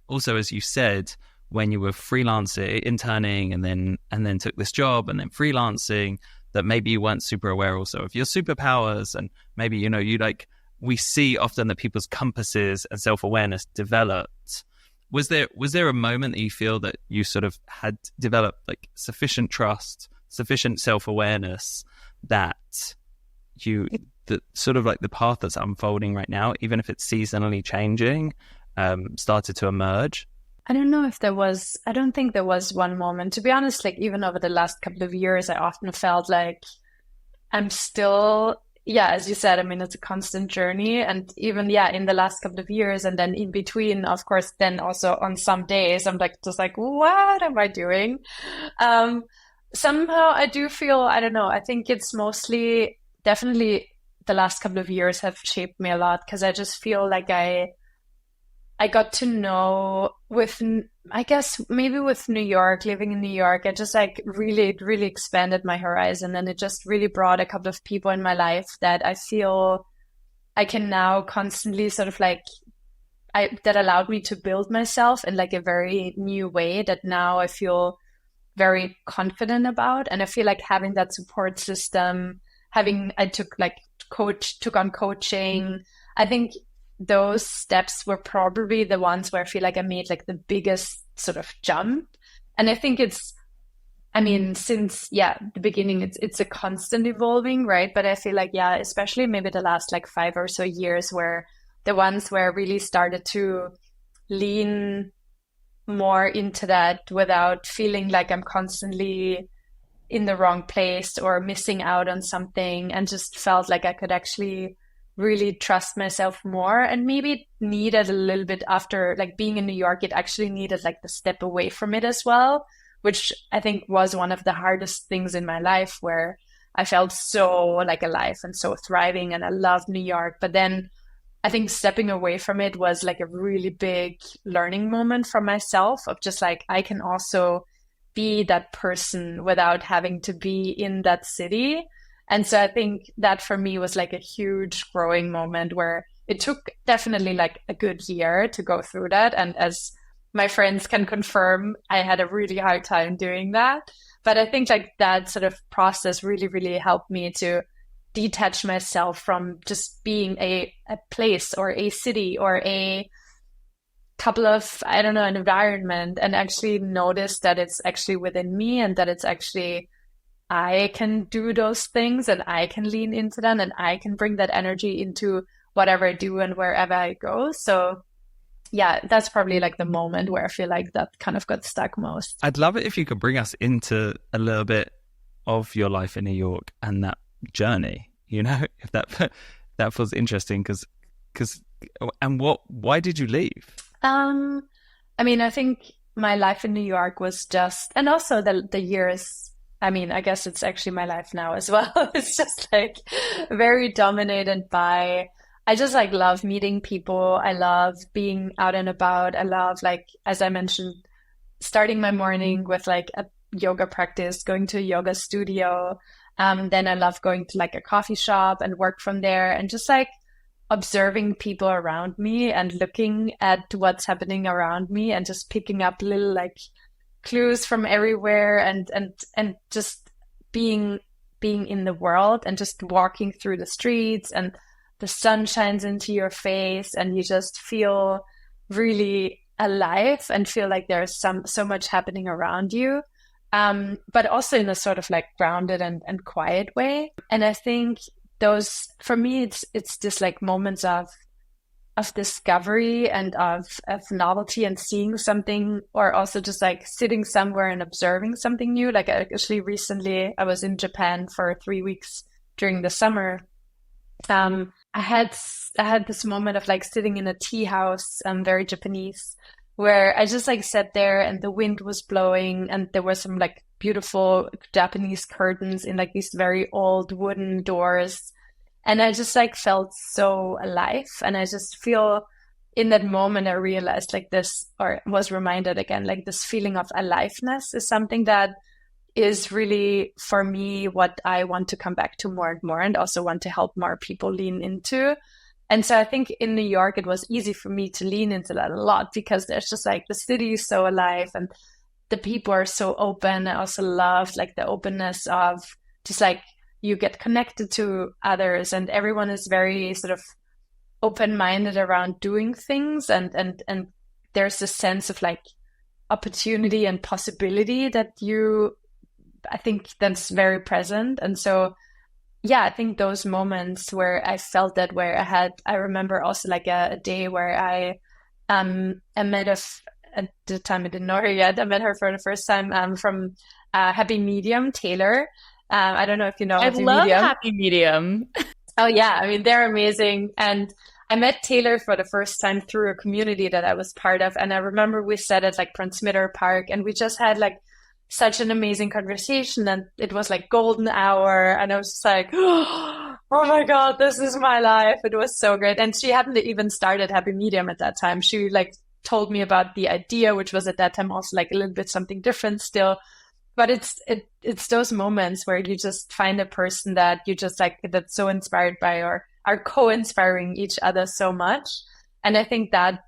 also as you said, when you were freelancing, interning, and then took this job and then freelancing, that maybe you weren't super aware also of your superpowers, and maybe, we see often that people's compasses and self-awareness developed. Was there a moment that you feel that you sort of had developed like sufficient trust, sufficient self-awareness that sort of like the path that's unfolding right now, even if it's seasonally changing, started to emerge? I don't think there was one moment. To be honest, like even over the last couple of years, I often felt like I'm still, as you said, I mean, it's a constant journey. And even, in the last couple of years and then in between, of course, then also on some days, I'm like, just like, what am I doing? Somehow I do feel, I don't know, I think it's mostly definitely the last couple of years have shaped me a lot because I just feel like I got to know I guess maybe with New York, living in New York, I just like really, really expanded my horizon, and it just really brought a couple of people in my life that I feel I can now constantly sort of like, that allowed me to build myself in like a very new way that now I feel very confident about. And I feel like having that support system, I took on coaching, I think those steps were probably the ones where I feel like I made like the biggest sort of jump. And I think since the beginning, it's a constant evolving, right? But I feel like, especially maybe the last like 5 or so years were the ones where I really started to lean more into that without feeling like I'm constantly in the wrong place or missing out on something, and just felt like I could actually really trust myself more. And maybe it needed a little bit after like being in New York, it actually needed like the step away from it as well, which I think was one of the hardest things in my life, where I felt so like alive and so thriving and I loved New York. But then I think stepping away from it was like a really big learning moment for myself of just like, I can also be that person without having to be in that city. And so I think that for me was like a huge growing moment, where it took definitely like a good year to go through that. And as my friends can confirm I had a really hard time doing that. But I think like that sort of process really, really helped me to detach myself from just being a place or a city or a couple of, I don't know, an environment, and actually notice that it's actually within me and that it's actually, I can do those things and I can lean into them and I can bring that energy into whatever I do and wherever I go. So yeah, that's probably like the moment where I feel like that kind of got stuck most. I'd love it if you could bring us into a little bit of your life in New York and that journey, if that feels interesting, why did you leave? I mean, I think my life in New York was just, and also the years, I mean, I guess it's actually my life now as well. It's just like very dominated by, I just like love meeting people. I love being out and about. I love, like, as I mentioned, starting my morning with like a yoga practice, going to a yoga studio. Then I love going to like a coffee shop and work from there, and just like observing people around me and looking at what's happening around me and just picking up little like clues from everywhere and just being in the world and just walking through the streets, and the sun shines into your face and you just feel really alive and feel like there's so much happening around you. But also in a sort of like grounded and quiet way. And I think those, for me, it's just like moments of discovery and of novelty and seeing something, or also just like sitting somewhere and observing something new. Like actually recently I was in Japan for 3 weeks during the summer. I had this moment of like sitting in a tea house, very Japanese, where I just like sat there and the wind was blowing and there were some like beautiful Japanese curtains in like these very old wooden doors. And I just like felt so alive. And I just feel in that moment, I realized like this, or was reminded again, like this feeling of aliveness is something that is really, for me, what I want to come back to more and more, and also want to help more people lean into. And so I think in New York, it was easy for me to lean into that a lot, because there's just like the city is so alive and the people are so open. I also love like the openness of just like you get connected to others and everyone is very sort of open-minded around doing things. And there's this sense of like opportunity and possibility that I think that's very present. And so, yeah, I think those moments where I felt that, where I remember also like a day where I met at the time I didn't know her yet. I met her for the first time from Happy Medium, Taylor. I don't know if you know Happy Medium. I love Happy Medium. Oh yeah, I mean, they're amazing. And I met Taylor for the first time through a community that I was part of. And I remember we sat at like Transmitter Park and we just had like such an amazing conversation, and it was like golden hour, and I was just like, oh my God, this is my life. It was so great. And she hadn't even started Happy Medium at that time. She like told me about the idea, which was at that time also like a little bit something different still. But it's those moments where you just find a person that you just like, that's so inspired by, or are co-inspiring each other so much. And I think that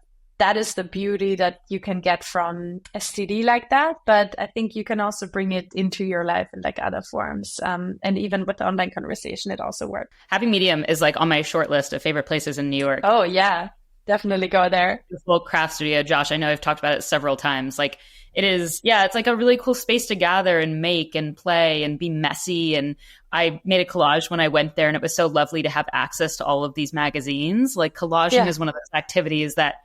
is the beauty that you can get from a city like that. But I think you can also bring it into your life in like other forms. And even with the online conversation, it also works. Happy Medium is like on my short list of favorite places in New York. Oh yeah, definitely go there. This little craft studio, Josh, I know I've talked about it several times. Like it is, yeah, it's like a really cool space to gather and make and play and be messy. And I made a collage when I went there, and it was so lovely to have access to all of these magazines. Like collaging is one of those activities that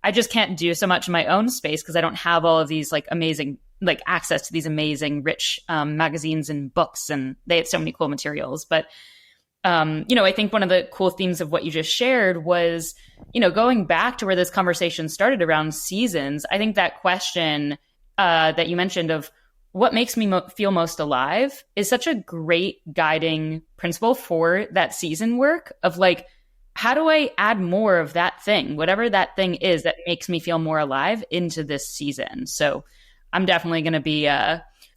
I just can't do so much in my own space because I don't have all of these like amazing, like access to these amazing, rich magazines and books, and they had so many cool materials. But, I think one of the cool themes of what you just shared was, going back to where this conversation started around seasons. I think that question that you mentioned of what makes me feel most alive is such a great guiding principle for that season work of like, how do I add more of that thing, whatever that thing is that makes me feel more alive into this season? So I'm definitely going to be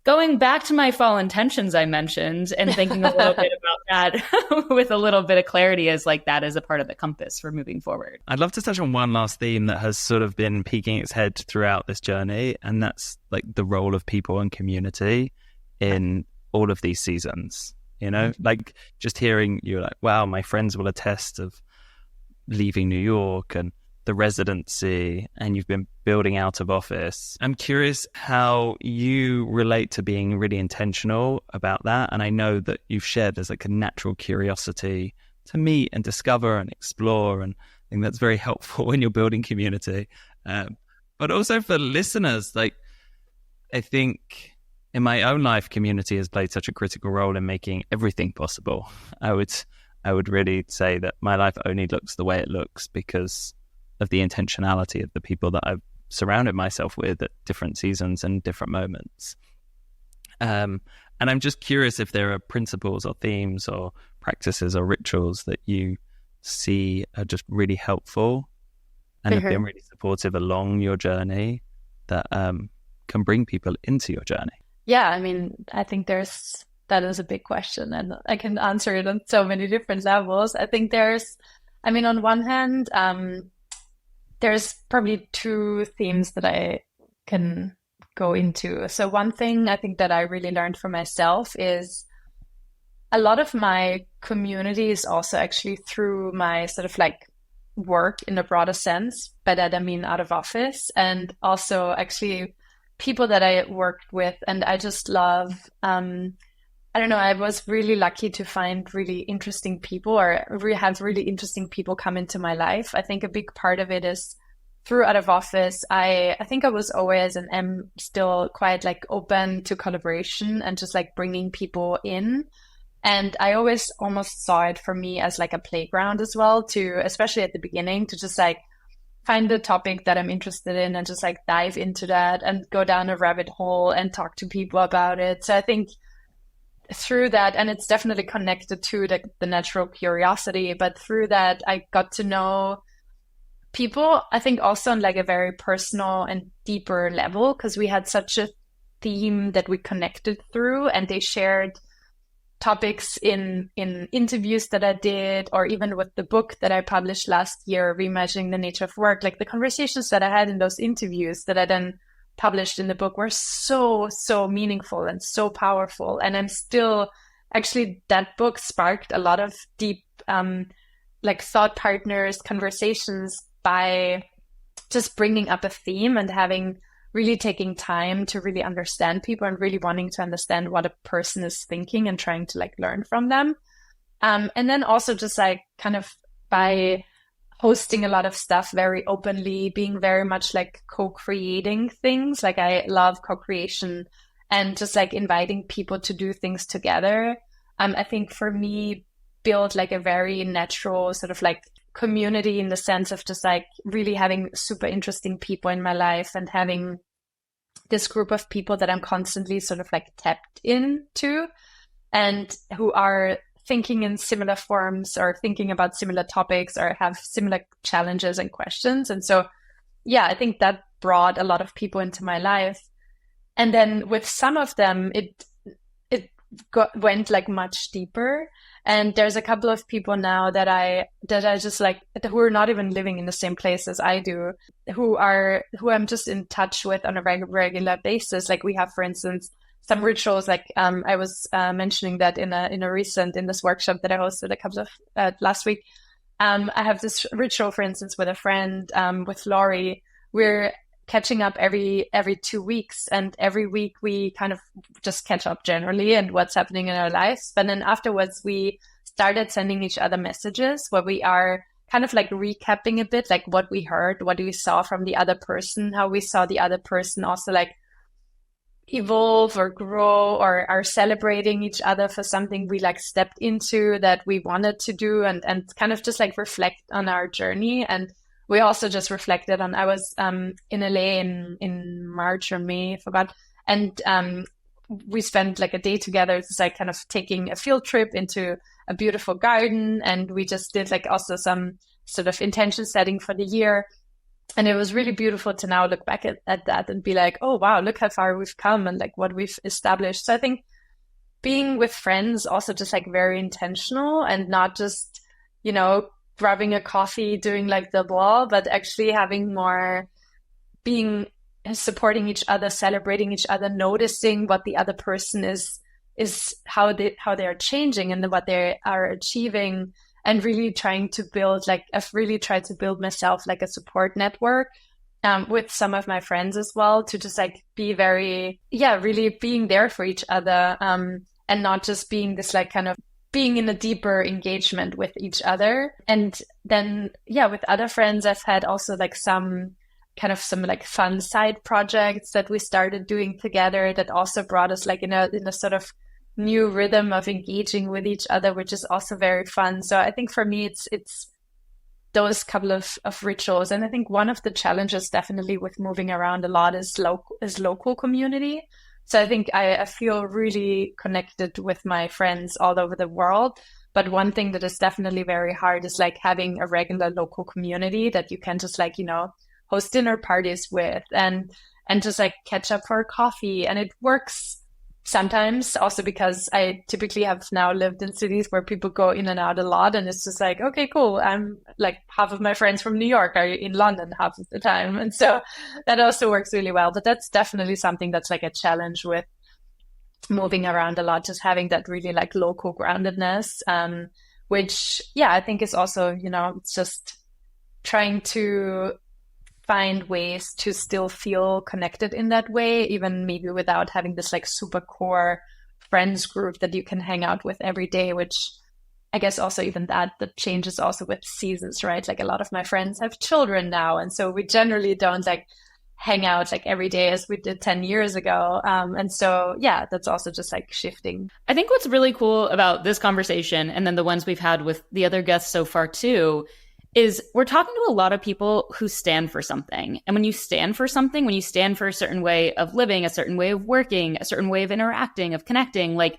going Going back to my fall intentions I mentioned and thinking a little bit about that with a little bit of clarity as like that is a part of the compass for moving forward. I'd love to touch on one last theme that has sort of been peeking its head throughout this journey, and that's like the role of people and community in all of these seasons. You know, like just hearing you like, wow, my friends will attest of leaving New York and the residency, and you've been building out of office. I'm curious how you relate to being really intentional about that. And I know that you've shared there's like a natural curiosity to meet and discover and explore. And I think that's very helpful when you're building community. But also for listeners, like I think in my own life, community has played such a critical role in making everything possible. I would really say that my life only looks the way it looks because of the intentionality of the people that I've surrounded myself with at different seasons and different moments. And I'm just curious if there are principles or themes or practices or rituals that you see are just really helpful and have been really supportive along your journey that can bring people into your journey. Yeah, I mean, I think that is a big question, and I can answer it on so many different levels. I think on one hand, there's probably two themes that I can go into. So one thing I think that I really learned for myself is a lot of my community is also actually through my sort of like work in a broader sense. By that, I mean out of office, and also actually people that I worked with. And I just love, I don't know, I was really lucky to find really interesting people or have really interesting people come into my life. I think a big part of it is through out of office. I think I was always and am still quite like open to collaboration and just like bringing people in. And I always almost saw it for me as like a playground as well, to, especially at the beginning, to just like find the topic that I'm interested in and just like dive into that and go down a rabbit hole and talk to people about it. So I think through that, and it's definitely connected to the natural curiosity, but through that, I got to know people, I think also on like a very personal and deeper level, because we had such a theme that we connected through, and they shared topics in interviews that I did, or even with the book that I published last year, Reimagining the Nature of Work. Like the conversations that I had in those interviews that I then published in the book were so meaningful and so powerful. And I'm still, actually, that book sparked a lot of deep like thought partners, conversations by just bringing up a theme and really taking time to really understand people and really wanting to understand what a person is thinking and trying to like learn from them. And then also just like kind of by hosting a lot of stuff very openly, being very much like co-creating things. Like I love co-creation and just like inviting people to do things together. I think for me, build like a very natural sort of like community in the sense of just like really having super interesting people in my life and having this group of people that I'm constantly sort of like tapped into and who are thinking in similar forms or thinking about similar topics or have similar challenges and questions. And so, yeah, I think that brought a lot of people into my life. And then with some of them, it went like much deeper. And there's a couple of people now that I just like, who are not even living in the same place as I do, who I'm just in touch with on a regular basis. Like we have, for instance, some rituals, like I was mentioning that in this workshop that I hosted a couple of last week. I have this ritual, for instance, with a friend, with Laurie. We're catching up every 2 weeks, and every week we kind of just catch up generally and what's happening in our lives. But then afterwards, we started sending each other messages where we are kind of like recapping a bit, like what we heard, what we saw from the other person, how we saw the other person also like evolve or grow, or are celebrating each other for something we like stepped into that we wanted to do, and kind of just like reflect on our journey. And we also just reflected on, I was in LA in March or May, I forgot, and we spent like a day together, just like kind of taking a field trip into a beautiful garden, and we just did like also some sort of intention setting for the year. And it was really beautiful to now look back at that and be like, oh, wow, look how far we've come and like what we've established. So I think being with friends also just like very intentional and not just, grabbing a coffee, doing like the blah, but actually having more being supporting each other, celebrating each other, noticing what the other person is how they're changing and what they are achieving, and really trying to build, like I've really tried to build myself like a support network with some of my friends as well, to just like be very, really being there for each other, and not just being this like kind of being in a deeper engagement with each other. And then, with other friends, I've had also like some like fun side projects that we started doing together that also brought us like in a sort of new rhythm of engaging with each other, which is also very fun. So I think for me, it's those couple of rituals. And I think one of the challenges definitely with moving around a lot is local community. So I think I feel really connected with my friends all over the world. But one thing that is definitely very hard is like having a regular local community that you can just like, host dinner parties with and just like catch up for coffee. And it works sometimes also because I typically have now lived in cities where people go in and out a lot. And it's just like, okay, cool. I'm like half of my friends from New York are in London half of the time. And so that also works really well. But that's definitely something that's like a challenge with moving around a lot, just having that really like local groundedness, which, I think is also, it's just trying to find ways to still feel connected in that way, even maybe without having this like super core friends group that you can hang out with every day, which I guess also even that changes also with seasons, right? Like a lot of my friends have children now. And so we generally don't like hang out like every day as we did 10 years ago. And so, that's also just like shifting. I think what's really cool about this conversation, and then the ones we've had with the other guests so far too, is we're talking to a lot of people who stand for something. And when you stand for something, when you stand for a certain way of living, a certain way of working, a certain way of interacting, of connecting, like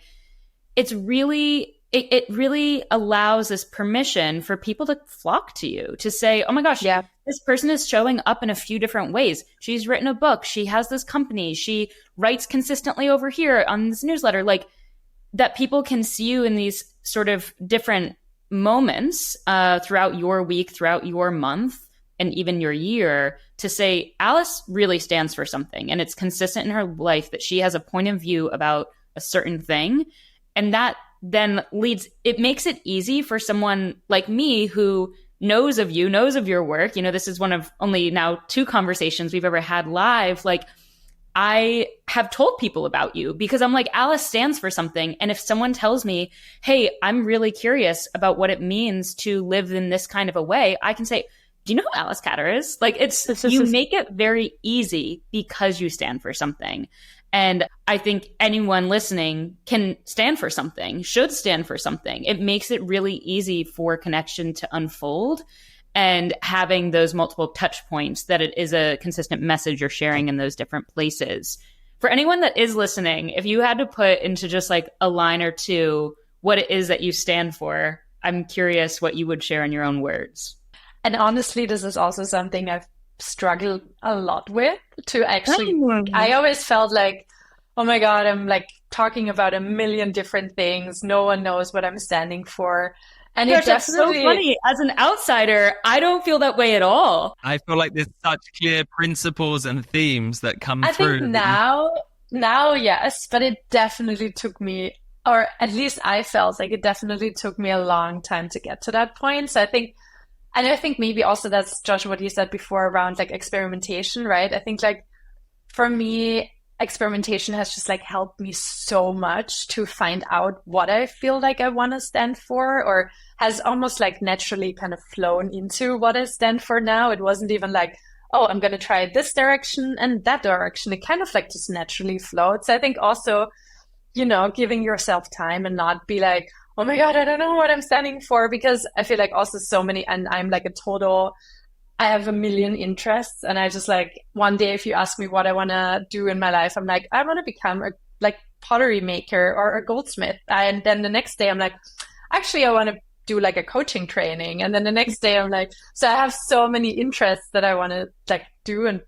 it's really, it really allows this permission for people to flock to you, to say, oh my gosh, this person is showing up in a few different ways. She's written a book. She has this company. She writes consistently over here on this newsletter. Like that people can see you in these sort of different moments throughout your week, throughout your month, and even your year, to say Alice really stands for something, and it's consistent in her life that she has a point of view about a certain thing. And that then it makes it easy for someone like me who knows of you, knows of your work. This is one of only now 2 conversations we've ever had live. Like I have told people about you because I'm like, Alice stands for something. And if someone tells me, hey, I'm really curious about what it means to live in this kind of a way, I can say, do you know who Alice Catter is? Like you make it very easy because you stand for something. And I think anyone listening can stand for something, should stand for something. It makes it really easy for connection to unfold. And having those multiple touch points, that it is a consistent message you're sharing in those different places. For anyone that is listening, if you had to put into just like a line or two what it is that you stand for, I'm curious what you would share in your own words. And honestly, this is also something I've struggled a lot with to actually, I always felt like, oh my God, I'm like talking about a million different things. No one knows what I'm standing for. And gosh, that's so funny. As an outsider, I don't feel that way at all. I feel like there's such clear principles and themes that come through. I think now, yes, but it definitely took me, or at least I felt like it definitely took me a long time to get to that point. So I think maybe also that's, Josh, what you said before around like experimentation, right? I think like for me, experimentation has just like helped me so much to find out what I feel like I want to stand for, or has almost like naturally kind of flown into what I stand for now. It wasn't even like, oh, I'm going to try this direction and that direction. It kind of like just naturally flowed. So I think also, giving yourself time and not be like, oh my God, I don't know what I'm standing for, because I feel like also so many, and I'm like I have a million interests, and I just like, one day if you ask me what I want to do in my life, I'm like, I want to become a like pottery maker or a goldsmith. And then the next day I'm like, actually, I want to do like a coaching training. And then the next day I'm like, so I have so many interests that I want to like do and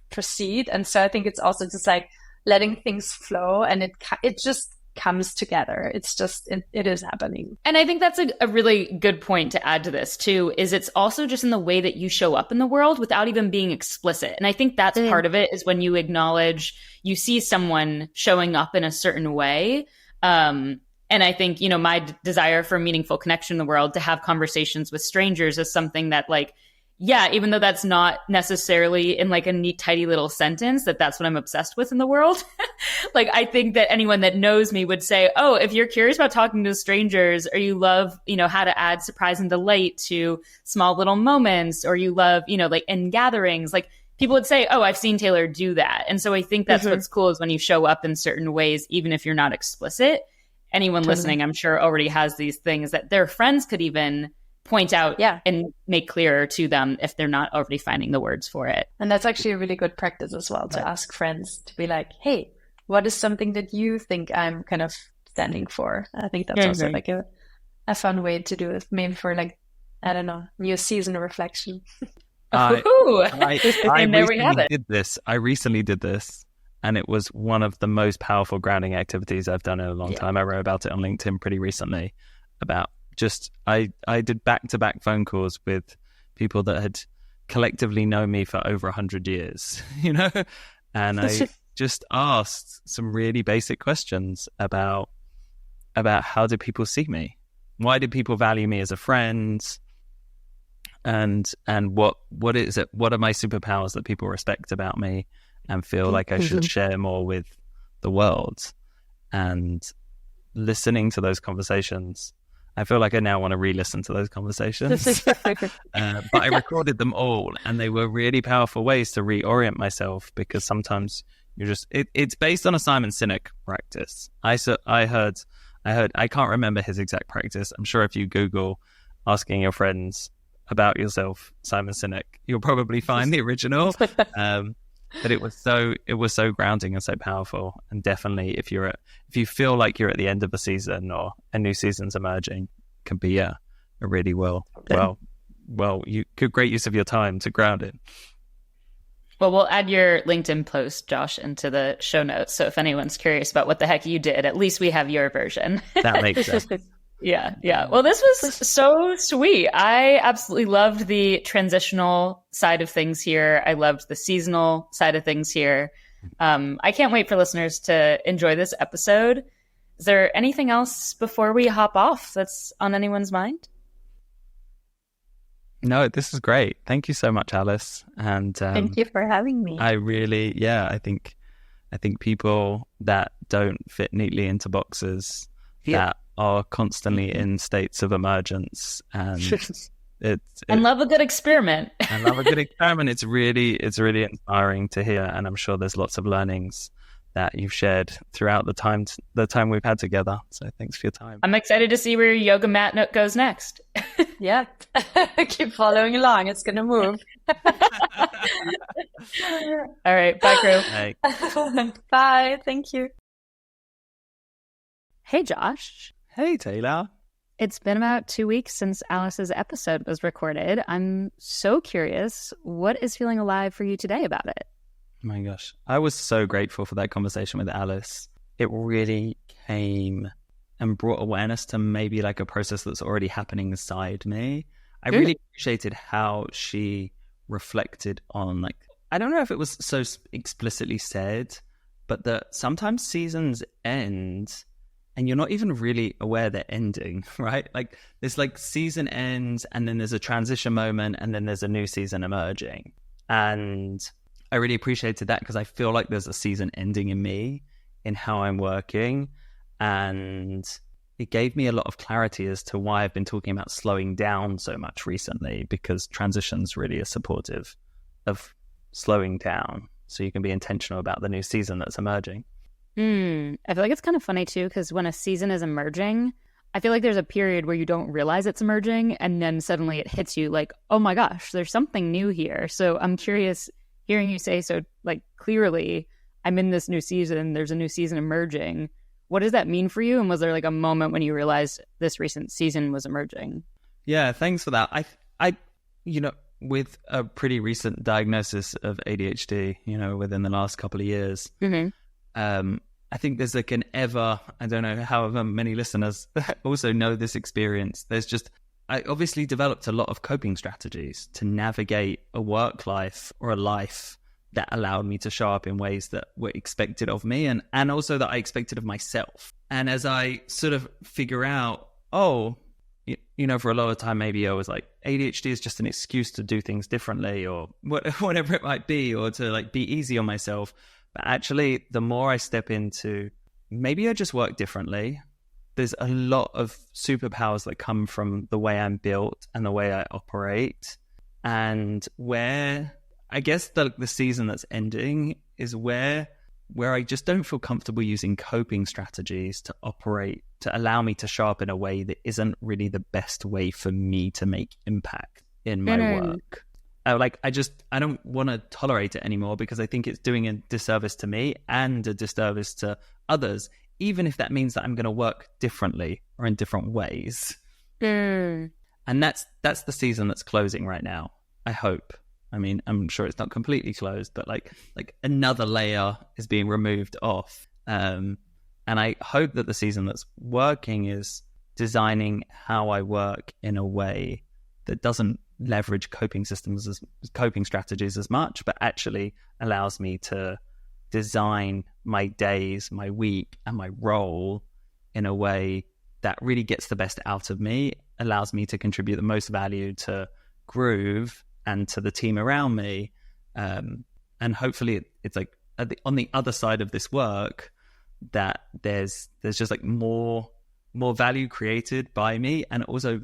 proceed. And so I think it's also just like letting things flow, and it just comes together. It's just, it is happening. And I think that's a really good point to add to this too, is it's also just in the way that you show up in the world without even being explicit. And I think that's part of it, is when you acknowledge, you see someone showing up in a certain way. And I think, you know, my desire for meaningful connection in the world, to have conversations with strangers, is something that like, yeah, even though that's not necessarily in like a neat, tidy little sentence, that's what I'm obsessed with in the world. Like, I think that anyone that knows me would say, oh, if you're curious about talking to strangers, or you love, you know, how to add surprise and delight to small little moments, or you love, you know, like in gatherings, like people would say, oh, I've seen Taylor do that. And so I think that's what's cool, is when you show up in certain ways, even if you're not explicit. Anyone listening, I'm sure, already has these things that their friends could even point out and make clearer to them if they're not already finding the words for it. And that's actually a really good practice as well, to ask friends to be like, hey, what is something that you think I'm kind of standing for? I think that's also like a fun way to do it, maybe for like, I don't know, new season reflection. I recently did this, and it was one of the most powerful grounding activities I've done in a long time. I wrote about it on LinkedIn pretty recently, about just, I did back-to-back phone calls with people that had collectively known me for over 100 years, you know? And I just asked some really basic questions about how do people see me? Why do people value me as a friend? And what is it? What are my superpowers that people respect about me and feel like I should share more with the world? And listening to those conversations, I feel like I now want to re-listen to those conversations. But I recorded them all, and they were really powerful ways to reorient myself, because sometimes you're just, it's based on a Simon Sinek practice. I heard, I can't remember his exact practice. I'm sure if you Google asking your friends about yourself, Simon Sinek, you'll probably find the original. But it was so grounding and so powerful. And definitely, if you feel like you're at the end of a season or a new season's emerging, can be a really great use of your time to ground it. Well, we'll add your LinkedIn post, Josh, into the show notes. So if anyone's curious about what the heck you did, at least we have your version. That makes sense. Yeah. Well, this was so sweet. I absolutely loved the transitional side of things here. I loved the seasonal side of things here. I can't wait for listeners to enjoy this episode. Is there anything else before we hop off that's on anyone's mind? No, this is great. Thank you so much, Alice. And thank you for having me. I think people that don't fit neatly into boxes, that are constantly in states of emergence, and and love a good experiment. It's really inspiring to hear, and I'm sure there's lots of learnings that you've shared throughout the time we've had together. So thanks for your time. I'm excited to see where your yoga mat goes next. Yeah, keep following along. It's gonna move. All right, bye, crew. Hey. Bye. Thank you. Hey, Josh. Hey, Taylor. It's been about 2 weeks since Alice's episode was recorded. I'm so curious, what is feeling alive for you today about it? Oh my gosh. I was so grateful for that conversation with Alice. It really came and brought awareness to maybe like a process that's already happening inside me. I really appreciated how she reflected on, like, I don't know if it was so explicitly said, but that sometimes seasons end and you're not even really aware they're ending, right? Like this like season ends and then there's a transition moment and then there's a new season emerging. And I really appreciated that because I feel like there's a season ending in me, in how I'm working. And it gave me a lot of clarity as to why I've been talking about slowing down so much recently, because transitions really are supportive of slowing down so you can be intentional about the new season that's emerging. I feel like it's kind of funny too, because when a season is emerging, I feel like there's a period where you don't realize it's emerging, and then suddenly it hits you like, oh my gosh, there's something new here. So I'm curious, hearing you say so like clearly, I'm in this new season, there's a new season emerging. what does that mean for you? And was there like a moment when you realized this recent season was emerging? Yeah, thanks for that. I, with a pretty recent diagnosis of ADHD, within the last couple of years, I think there's like I don't know, however many listeners also know this experience. I obviously developed a lot of coping strategies to navigate a work life or a life that allowed me to show up in ways that were expected of me and also that I expected of myself. And as I sort of figure out, for a lot of time, maybe I was like, ADHD is just an excuse to do things differently or whatever it might be, or to like be easy on myself. But actually, the more I step into, maybe I just work differently. There's a lot of superpowers that come from the way I'm built and the way I operate. And where I guess the season that's ending is where I just don't feel comfortable using coping strategies to operate, to allow me to show up in a way that isn't really the best way for me to make impact in my work. I don't want to tolerate it anymore because I think it's doing a disservice to me and a disservice to others, even if that means that I'm going to work differently or in different ways. And that's the season that's closing right now, I hope. I mean, I'm sure it's not completely closed, but like another layer is being removed off. And I hope that the season that's working is designing how I work in a way that doesn't leverage coping strategies as much, but actually allows me to design my days, my week, and my role in a way that really gets the best out of me, allows me to contribute the most value to Groove and to the team around me. And hopefully it's like on the other side of this work that there's just like more value created by me, and also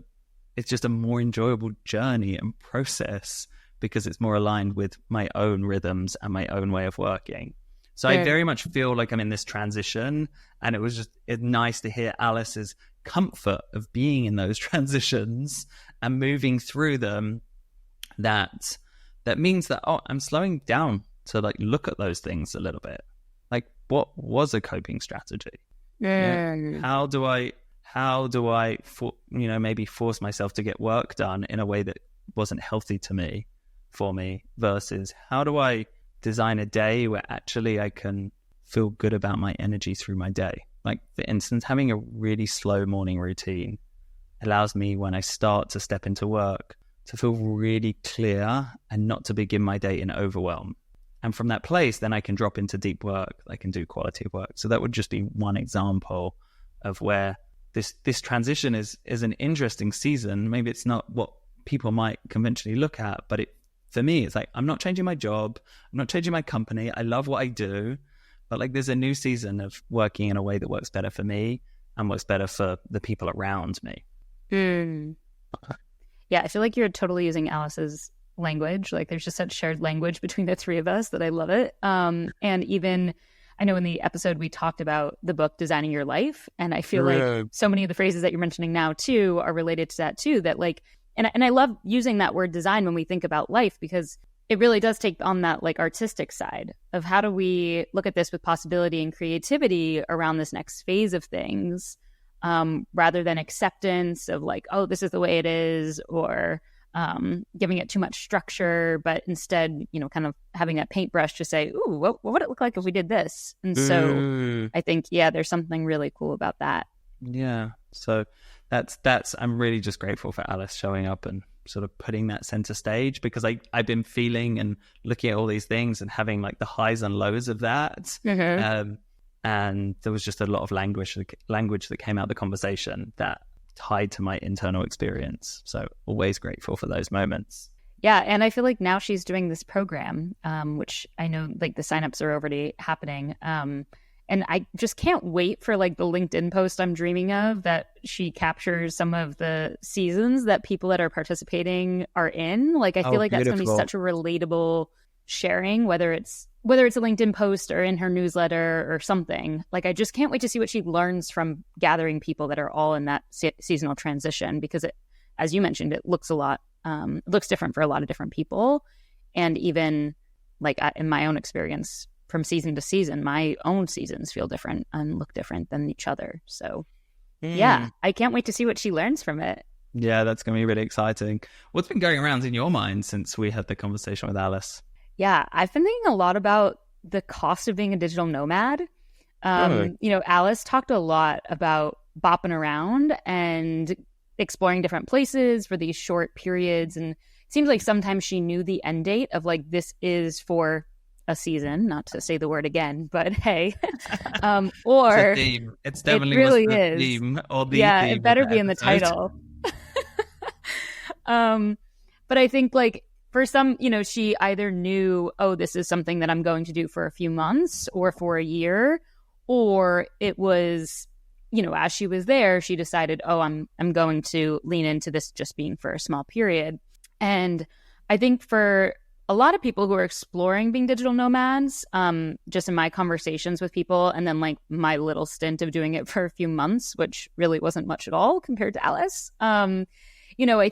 it's just a more enjoyable journey and process because it's more aligned with my own rhythms and my own way of working. So I very much feel like I'm in this transition, and it's nice to hear Alice's comfort of being in those transitions and moving through them. That means that, I'm slowing down to like look at those things a little bit. Like, what was a coping strategy? How do I maybe force myself to get work done in a way that wasn't healthy for me, versus how do I design a day where actually I can feel good about my energy through my day? Like, for instance, having a really slow morning routine allows me, when I start to step into work, to feel really clear and not to begin my day in overwhelm. And from that place, then I can drop into deep work. I can do quality of work. So that would just be one example of where this transition is an interesting season. Maybe it's not what people might conventionally look at, but for me, it's like, I'm not changing my job. I'm not changing my company. I love what I do, but like there's a new season of working in a way that works better for me and works better for the people around me. Yeah, I feel like you're totally using Alice's language. Like there's just such shared language between the three of us that I love it. And even I know in the episode we talked about the book Designing Your Life, and I feel like so many of the phrases that you're mentioning now too are related to that too. That like, and I love using that word design when we think about life, because it really does take on that like artistic side of how do we look at this with possibility and creativity around this next phase of things. Rather than acceptance of like, oh, this is the way it is, or giving it too much structure, but instead, kind of having that paintbrush to say, ooh, what would it look like if we did this? And so I think, there's something really cool about that. Yeah. So that's I'm really just grateful for Alice showing up and sort of putting that center stage, because I've been feeling and looking at all these things and having like the highs and lows of that. And there was just a lot of language that came out of the conversation that tied to my internal experience. So always grateful for those moments. Yeah. And I feel like now she's doing this program, which I know like the signups are already happening. And I just can't wait for like the LinkedIn post I'm dreaming of, that she captures some of the seasons that people that are participating are in. Like, I feel like that's going to be such a relatable sharing, whether it's a LinkedIn post or in her newsletter or something. Like, I just can't wait to see what she learns from gathering people that are all in that seasonal transition, because it, as you mentioned, it looks looks different for a lot of different people. And even like in my own experience, from season to season, my own seasons feel different and look different than each other. So yeah, I can't wait to see what she learns from it. Yeah, that's going to be really exciting. What's been going around in your mind since we had the conversation with Alice? Yeah, I've been thinking a lot about the cost of being a digital nomad. Alice talked a lot about bopping around and exploring different places for these short periods. And it seems like sometimes she knew the end date of like, this is for a season, not to say the word again, but hey, or it's a theme. It's definitely it really was the is. theme or the yeah, theme it better of the be in the episode. title. But I think like for some, she either knew, oh, this is something that I'm going to do for a few months or for a year, or it was, as she was there, she decided, oh, I'm going to lean into this just being for a small period. And I think for a lot of people who are exploring being digital nomads, just in my conversations with people, and then like my little stint of doing it for a few months, which really wasn't much at all compared to Alice. I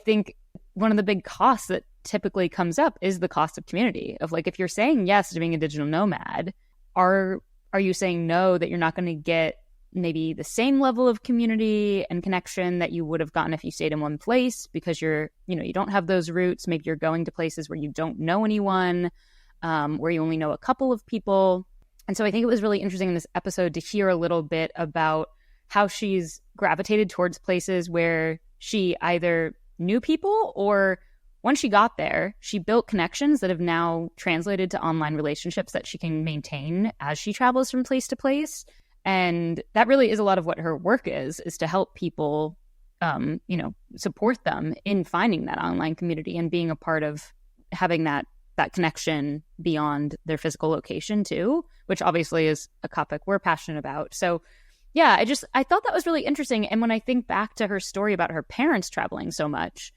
think one of the big costs that typically comes up is the cost of community. Of like, if you're saying yes to being a digital nomad, are you saying no that you're not going to get maybe the same level of community and connection that you would have gotten if you stayed in one place because you don't have those roots. Maybe you're going to places where you don't know anyone, where you only know a couple of people. And so I think it was really interesting in this episode to hear a little bit about how she's gravitated towards places where she either knew people or once she got there, she built connections that have now translated to online relationships that she can maintain as she travels from place to place. And that really is a lot of what her work is to help people, support them in finding that online community and being a part of having that connection beyond their physical location too, which obviously is a topic we're passionate about. So yeah, I thought that was really interesting. And when I think back to her story about her parents traveling so much,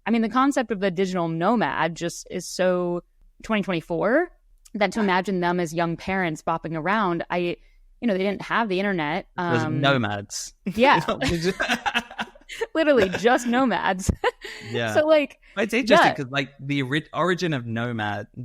I mean, the concept of the digital nomad just is so 2024 that to imagine them as young parents bopping around, they didn't have the internet. It was nomads. Yeah. Literally just nomads. Yeah. So like, it's interesting because like the origin of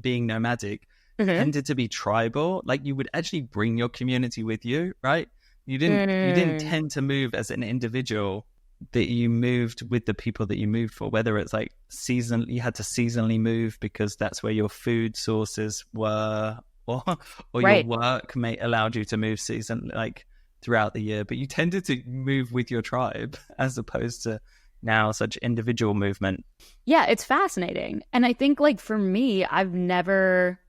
being nomadic tended to be tribal. Like you would actually bring your community with you, right? You didn't tend to move as an individual, that you moved with the people that you moved for, whether it's like you had to seasonally move because that's where your food sources were, or right. Your work allowed you to move throughout the year, but you tended to move with your tribe as opposed to now such individual movement. Yeah, it's fascinating. And I think like for me, I've never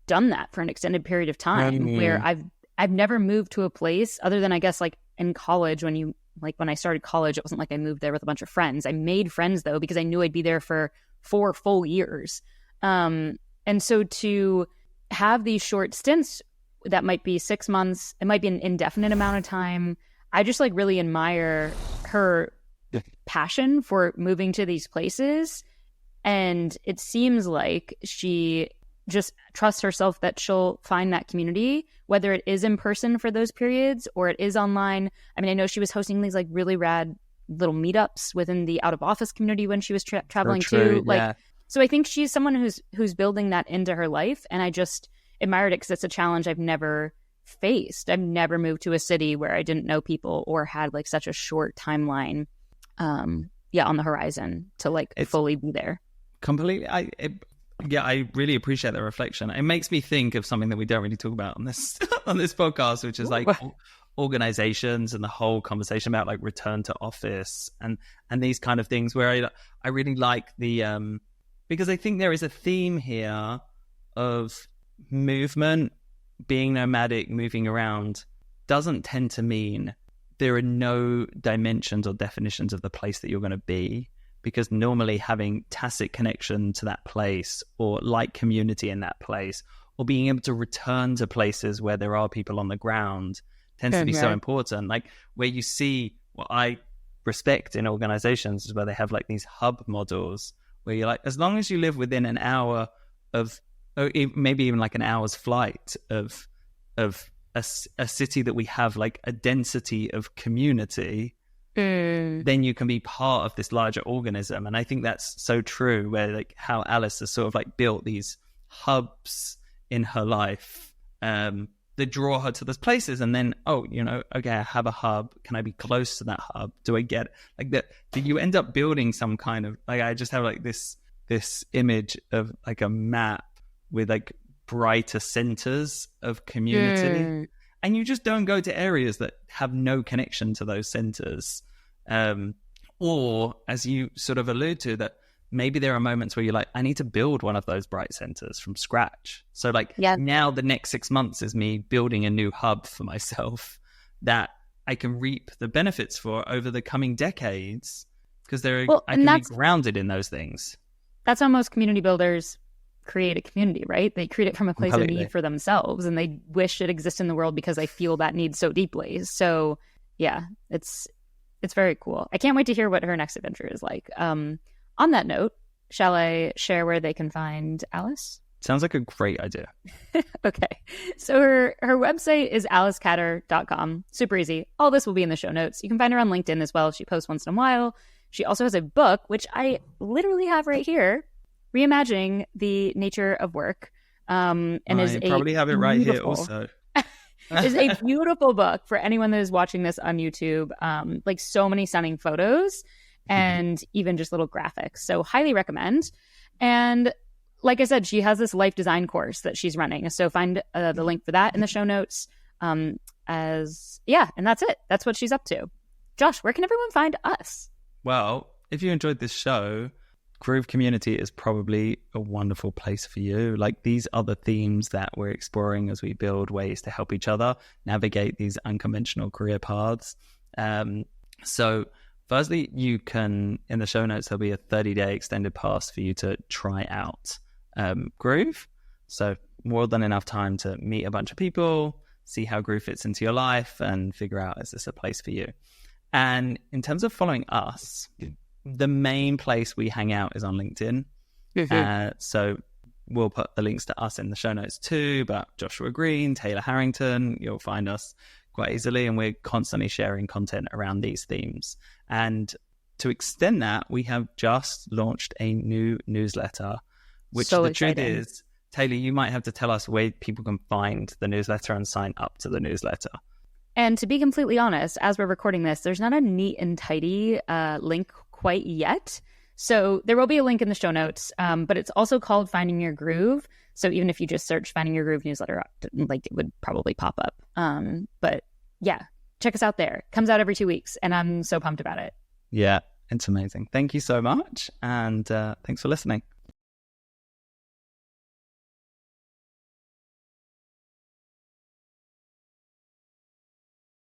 done that for an extended period of time where I've never moved to a place other than I guess like in college when I started college, it wasn't like I moved there with a bunch of friends. I made friends though because I knew I'd be there for 4 full years. And so to have these short stints that might be 6 months, it might be an indefinite amount of time. I just like really admire her passion for moving to these places. And it seems like she just trusts herself that she'll find that community, whether it is in person for those periods or it is online. I mean, I know she was hosting these like really rad little meetups within the out of office community when she was traveling too. Like, so I think she's someone who's building that into her life. And I just admired it because it's a challenge I've never faced. I've never moved to a city where I didn't know people or had like such a short timeline, on the horizon to like fully be there. Completely. I really appreciate the reflection. It makes me think of something that we don't really talk about on this on this podcast, which is like organizations and the whole conversation about like return to office and these kind of things where I really like the because I think there is a theme here of movement, being nomadic, moving around doesn't tend to mean there are no dimensions or definitions of the place that you're going to be. Because normally having tacit connection to that place or like community in that place or being able to return to places where there are people on the ground tends to be so important. Like where you see what I respect in organizations is where they have like these hub models where you're like, as long as you live within an hour of, or maybe even like an hour's flight of a city that we have like a density of community, then you can be part of this larger organism. And I think that's so true, where like how Alice has sort of like built these hubs in her life that draw her to those places. And then, okay, I have a hub. Can I be close to that hub? Do I get like that? Do you end up building some kind of, like, I just have like this image of like a map with like brighter centers of community. And you just don't go to areas that have no connection to those centers. Or as you sort of allude to, that maybe there are moments where you're like, I need to build one of those bright centers from scratch. So like now the next 6 months is me building a new hub for myself that I can reap the benefits for over the coming decades, because I can be grounded in those things. That's how most community builders create a community, right? They create it from a place of need for themselves, and they wish it exists in the world because they feel that need so deeply. So yeah, it's very cool. I can't wait to hear what her next adventure is like. On that note, shall I share where they can find Alice? Sounds like a great idea. Okay. So her website is alicecatter.com. Super easy. All this will be in the show notes. You can find her on LinkedIn as well. She posts once in a while. She also has a book, which I literally have right here, Reimagining the Nature of Work. And I probably have it right here also. Is a beautiful book for anyone that is watching this on YouTube. Like so many stunning photos and even just little graphics. So highly recommend. And like I said, she has this life design course that she's running. So find the link for that in the show notes. And that's it. That's what she's up to. Josh, where can everyone find us? Well, if you enjoyed this show, Groove Community is probably a wonderful place for you. Like, these are the themes that we're exploring as we build ways to help each other navigate these unconventional career paths. So firstly, you can, in the show notes, there'll be a 30-day extended pass for you to try out Groove. So more than enough time to meet a bunch of people, see how Groove fits into your life, and figure out, is this a place for you? And in terms of following us, the main place we hang out is on LinkedIn. So we'll put the links to us in the show notes too, but Joshua Green, Taylor Harrington, you'll find us quite easily, and we're constantly sharing content around these themes. And to extend that, we have just launched a new newsletter, which so the exciting. Truth is, Taylor, you might have to tell us where people can find the newsletter and sign up to the newsletter. And to be completely honest, as we're recording this, there's not a neat and tidy link quite yet. So there will be a link in the show notes, but it's also called Finding Your Groove. So even if you just search Finding Your Groove newsletter, like, it would probably pop up. But yeah, check us out there. Comes out every 2 weeks, and I'm so pumped about it. Yeah, it's amazing. Thank you so much. And thanks for listening.